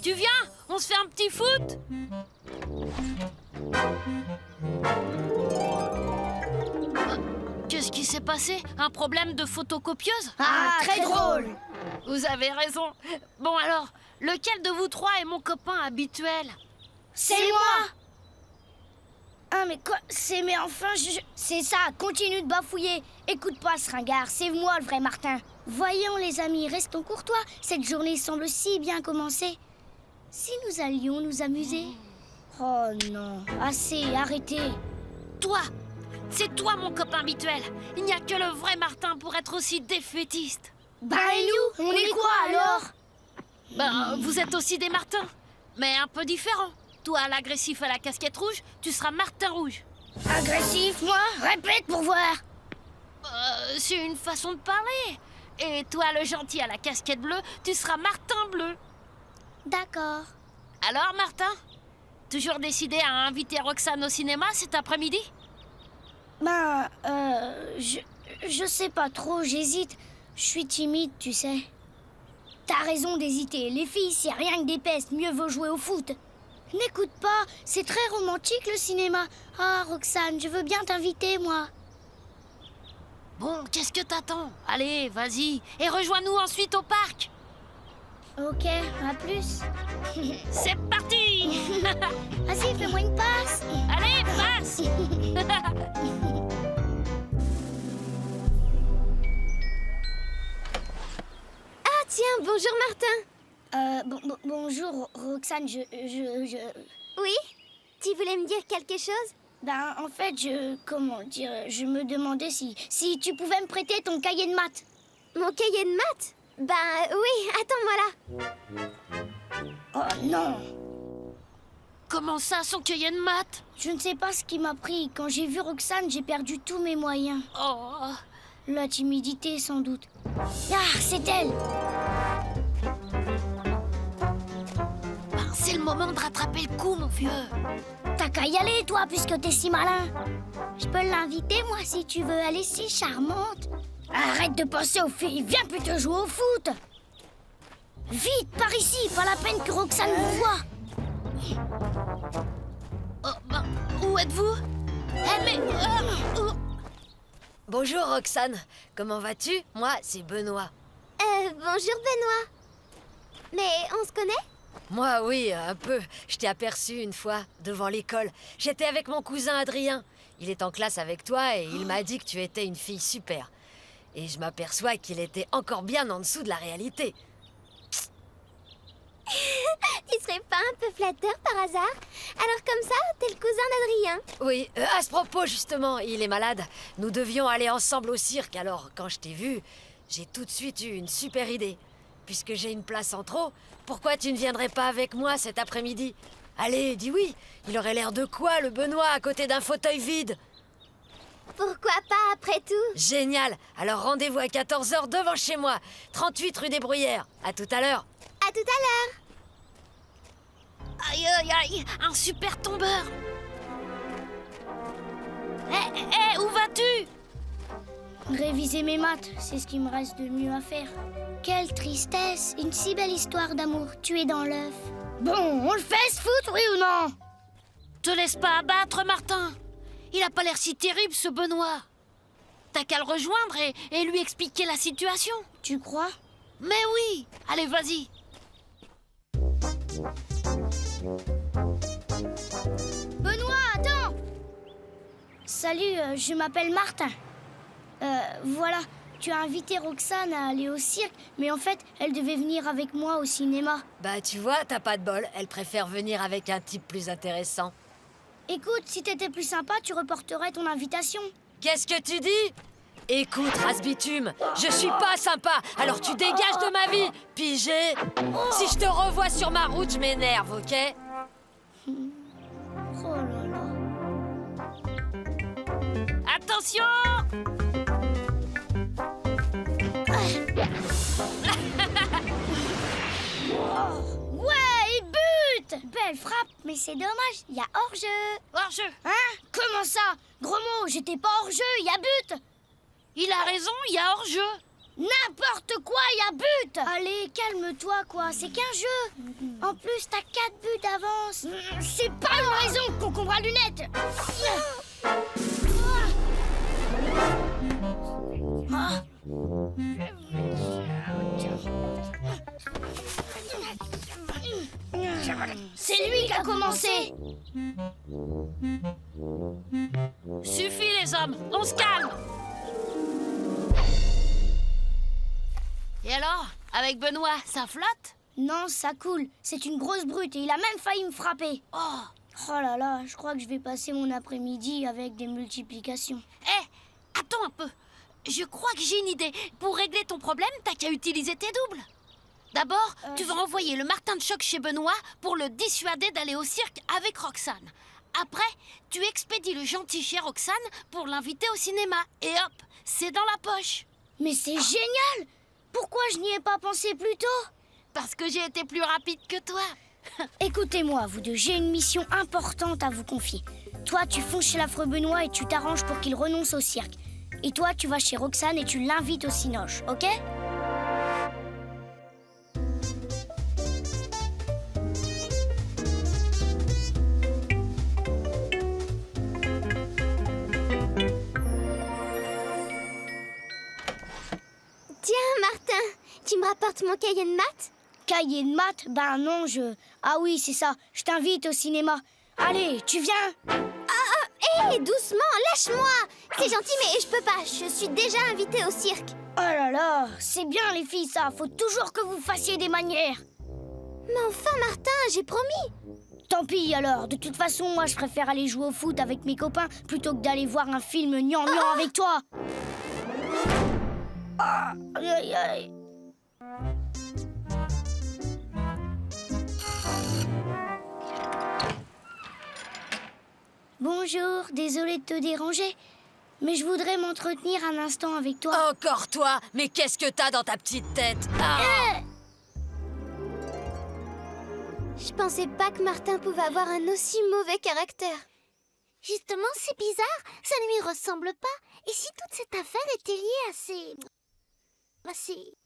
Tu viens? On se fait un petit foot? Qu'est-ce qui s'est passé? Un problème de photocopieuse? Ah, très drôle. Vous avez raison. Bon alors, lequel de vous trois est mon copain habituel? C'est moi. Ah mais quoi? Mais enfin, c'est ça, continue de bafouiller. Écoute pas ce ringard, c'est moi le vrai Martin. Voyons les amis, restons courtois. Cette journée semble si bien commencer. Si nous allions nous amuser? Oh non, assez, arrêtez. Toi! C'est toi mon copain habituel. Il n'y a que le vrai Martin pour être aussi défaitiste. Bah et nous, on est quoi alors? Ben, vous êtes aussi des Martins, mais un peu différents. Toi, l'agressif à la casquette rouge, tu seras Martin Rouge. Agressif, moi? Répète pour voir. C'est une façon de parler. Et toi, le gentil à la casquette bleue, tu seras Martin Bleu. D'accord. Alors, Martin? Toujours décidé à inviter Roxane au cinéma cet après-midi? Ben, je sais pas trop, j'hésite. Je suis timide, tu sais. T'as raison d'hésiter. Les filles, c'est rien que des pestes. Mieux vaut jouer au foot. N'écoute pas, c'est très romantique le cinéma. Ah, Roxane, je veux bien t'inviter, moi. Bon, qu'est-ce que t'attends? Allez, vas-y. Et rejoins-nous ensuite au parc. Ok, à plus. C'est parti. Vas-y, fais-moi une passe. Allez, passe. Ah tiens, bonjour Martin. Bonjour, Roxane, Oui? Tu voulais me dire quelque chose? Ben, en fait, je me demandais si tu pouvais me prêter ton cahier de maths. Mon cahier de maths? Ben oui, attends-moi là. Oh non! Comment ça, son cahier de maths? Je ne sais pas ce qui m'a pris. Quand j'ai vu Roxane, j'ai perdu tous mes moyens. Oh! La timidité, sans doute. Ah, c'est elle! Ben, c'est le moment de rattraper le coup, mon vieux. T'as qu'à y aller, toi, puisque t'es si malin. Je peux l'inviter, moi, si tu veux. Elle est si charmante. Arrête de penser aux filles. Viens plutôt jouer au foot. Vite, par ici. Pas la peine que Roxane vous voie. Oh, ben, où êtes-vous? mais... Bonjour Roxane, comment vas-tu? Moi, c'est Benoît. Bonjour Benoît. Mais on se connaît? Moi, oui, un peu. Je t'ai aperçu une fois, devant l'école. J'étais avec mon cousin Adrien. Il est en classe avec toi et il m'a dit que tu étais une fille super. Et je m'aperçois qu'il était encore bien en dessous de la réalité. Tu serais pas un peu flatteur par hasard? Alors comme ça, t'es le cousin d'Adrien. Oui, à ce propos, justement, il est malade. Nous devions aller ensemble au cirque, alors quand je t'ai vu, j'ai tout de suite eu une super idée. Puisque j'ai une place en trop, pourquoi tu ne viendrais pas avec moi cet après-midi? Allez, dis oui, il aurait l'air de quoi, le Benoît, à côté d'un fauteuil vide? Pourquoi pas, après tout? Génial. Alors rendez-vous à 14h devant chez moi, 38 rue des Bruyères. À tout à l'heure. À tout à l'heure. Aïe, aïe, aïe, un super tombeur. Hé, où vas-tu? Réviser mes maths, c'est ce qui me reste de mieux à faire. Quelle tristesse, une si belle histoire d'amour tuée dans l'œuf. Bon, on le fait ce foot, oui ou non? Te laisse pas abattre, Martin. Il a pas l'air si terrible, ce Benoît. T'as qu'à le rejoindre et lui expliquer la situation. Tu crois? Mais oui. Allez, vas-y. Benoît, attends! Salut, je m'appelle Martin. Voilà, tu as invité Roxane à aller au cirque, mais en fait, elle devait venir avec moi au cinéma. Bah tu vois, t'as pas de bol. Elle préfère venir avec un type plus intéressant. Écoute, si t'étais plus sympa, tu reporterais ton invitation. Qu'est-ce que tu dis? Écoute, Race-Bitume, je suis pas sympa, alors tu dégages de ma vie, pigé. Si je te revois sur ma route, je m'énerve, ok? Oh là là. Attention! Ouais, il bute! Belle frappe, mais c'est dommage, il y a hors-jeu. Hors-jeu. Hein? Comment ça? Gros mot, j'étais pas hors-jeu, il y a but! Il a raison, il y a hors-jeu. N'importe quoi, il y a but! Allez, calme-toi, quoi, c'est qu'un jeu. En plus, t'as 4 buts d'avance. C'est pas une raison, concombre à lunettes. Ah. C'est lui qui a commencé. Suffit les hommes, on se calme. Et alors, avec Benoît, ça flotte? Non, ça coule. C'est une grosse brute et il a même failli me frapper. Oh là là, je crois que je vais passer mon après-midi avec des multiplications. Eh, attends un peu. Je crois que j'ai une idée. Pour régler ton problème, t'as qu'à utiliser tes doubles. D'abord, tu vas envoyer le Martin de Choc chez Benoît pour le dissuader d'aller au cirque avec Roxane. Après, tu expédies le gentil chez Roxane pour l'inviter au cinéma. Et hop, c'est dans la poche. Mais c'est génial! Pourquoi je n'y ai pas pensé plus tôt? Parce que j'ai été plus rapide que toi. Écoutez-moi, vous deux, j'ai une mission importante à vous confier. Toi, tu fonces chez l'affreux Benoît et tu t'arranges pour qu'il renonce au cirque. Et toi, tu vas chez Roxane et tu l'invites au cinoche, ok? Tiens, Martin, tu me rapportes mon cahier de maths? Cahier de maths? Ben non, Ah oui, c'est ça, je t'invite au cinéma. Allez, tu viens? Hé, doucement, lâche-moi! C'est gentil, mais je peux pas, je suis déjà invitée au cirque. Oh là là, c'est bien les filles ça, faut toujours que vous fassiez des manières. Mais enfin, Martin, j'ai promis. Tant pis alors, de toute façon, moi je préfère aller jouer au foot avec mes copains plutôt que d'aller voir un film gnangnan avec toi. Aïe aïe aïe. Bonjour, désolée de te déranger, mais je voudrais m'entretenir un instant avec toi. Encore toi? Mais qu'est-ce que t'as dans ta petite tête? Je pensais pas que Martin pouvait avoir un aussi mauvais caractère. Justement, c'est bizarre, ça ne lui ressemble pas. Et si toute cette affaire était liée à ces...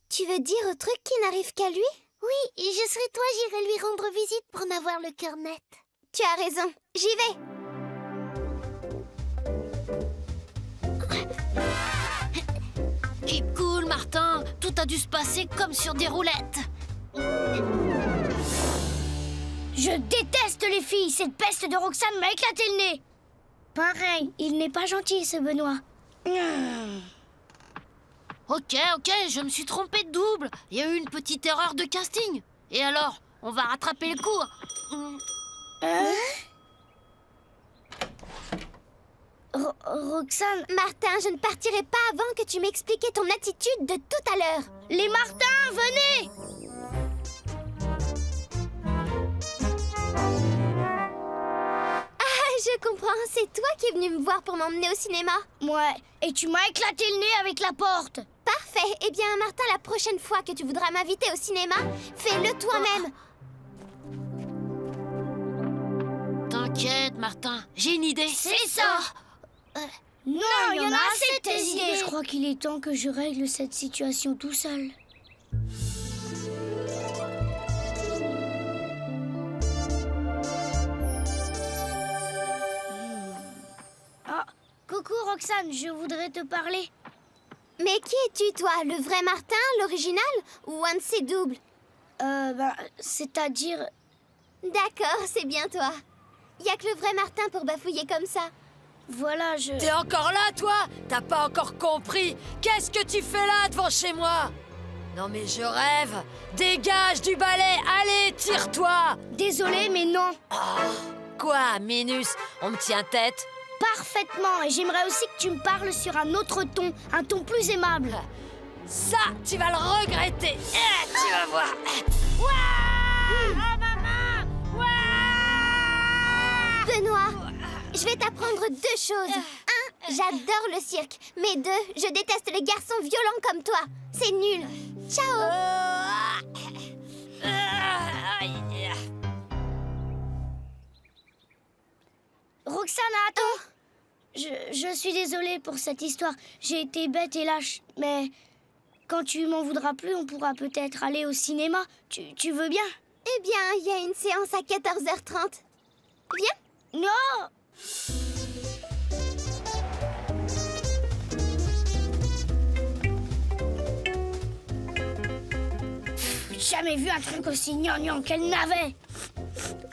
Tu veux dire au truc qui n'arrive qu'à lui? Oui, je serai toi, j'irai lui rendre visite pour en avoir le cœur net. Tu as raison, j'y vais. Et cool, Martin, tout a dû se passer comme sur des roulettes. Je déteste les filles, cette peste de Roxane m'a éclaté le nez. Pareil, il n'est pas gentil ce Benoît. Ok, je me suis trompée de double. Il y a eu une petite erreur de casting. Et alors, on va rattraper le coup. Roxane... Martin, je ne partirai pas avant que tu m'expliquais ton attitude de tout à l'heure. Les Martins, venez! Je comprends, c'est toi qui es venu me voir pour m'emmener au cinéma. Ouais, et tu m'as éclaté le nez avec la porte. Parfait, eh bien Martin, la prochaine fois que tu voudras m'inviter au cinéma, fais-le toi-même. T'inquiète, Martin, j'ai une idée. C'est ça. Non, il y en a assez de tes idées. Je crois qu'il est temps que je règle cette situation tout seul. Coucou Roxane, je voudrais te parler. Mais qui es-tu, toi? Le vrai Martin, l'original? Ou un de ses doubles? C'est-à-dire... D'accord, c'est bien toi. Y a que le vrai Martin pour bafouiller comme ça. voilà, T'es encore là, toi? T'as pas encore compris? Qu'est-ce que tu fais là devant chez moi? Non mais je rêve. Dégage du balai. Allez, tire-toi. Désolée, mais non. Quoi, Minus? On me tient tête? Parfaitement, et j'aimerais aussi que tu me parles sur un autre ton, un ton plus aimable. Ça, tu vas le regretter. Tu vas voir. Benoît, je vais t'apprendre 2 choses. 1, j'adore le cirque. Mais 2, je déteste les garçons violents comme toi. C'est nul. Ciao. Roxana, attends. Je suis désolée pour cette histoire. J'ai été bête et lâche, mais quand tu m'en voudras plus, on pourra peut-être aller au cinéma. Tu veux bien? Eh bien, il y a une séance à 14h30. Viens. Non! Jamais vu un truc aussi gnangnan qu'elle n'avait.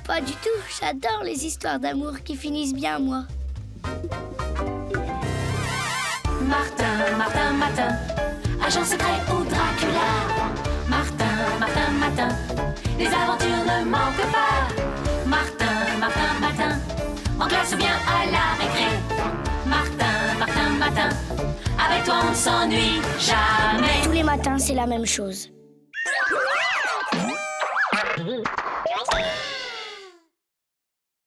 Pas du tout. J'adore les histoires d'amour qui finissent bien, moi. Martin, Martin, Martin, agent secret ou Dracula. Martin, Martin, Martin, les aventures ne manquent pas. Martin, Martin, Martin, en classe ou bien à la récré. Martin, Martin, Martin, avec toi on ne s'ennuie jamais. Tous les matins, c'est la même chose.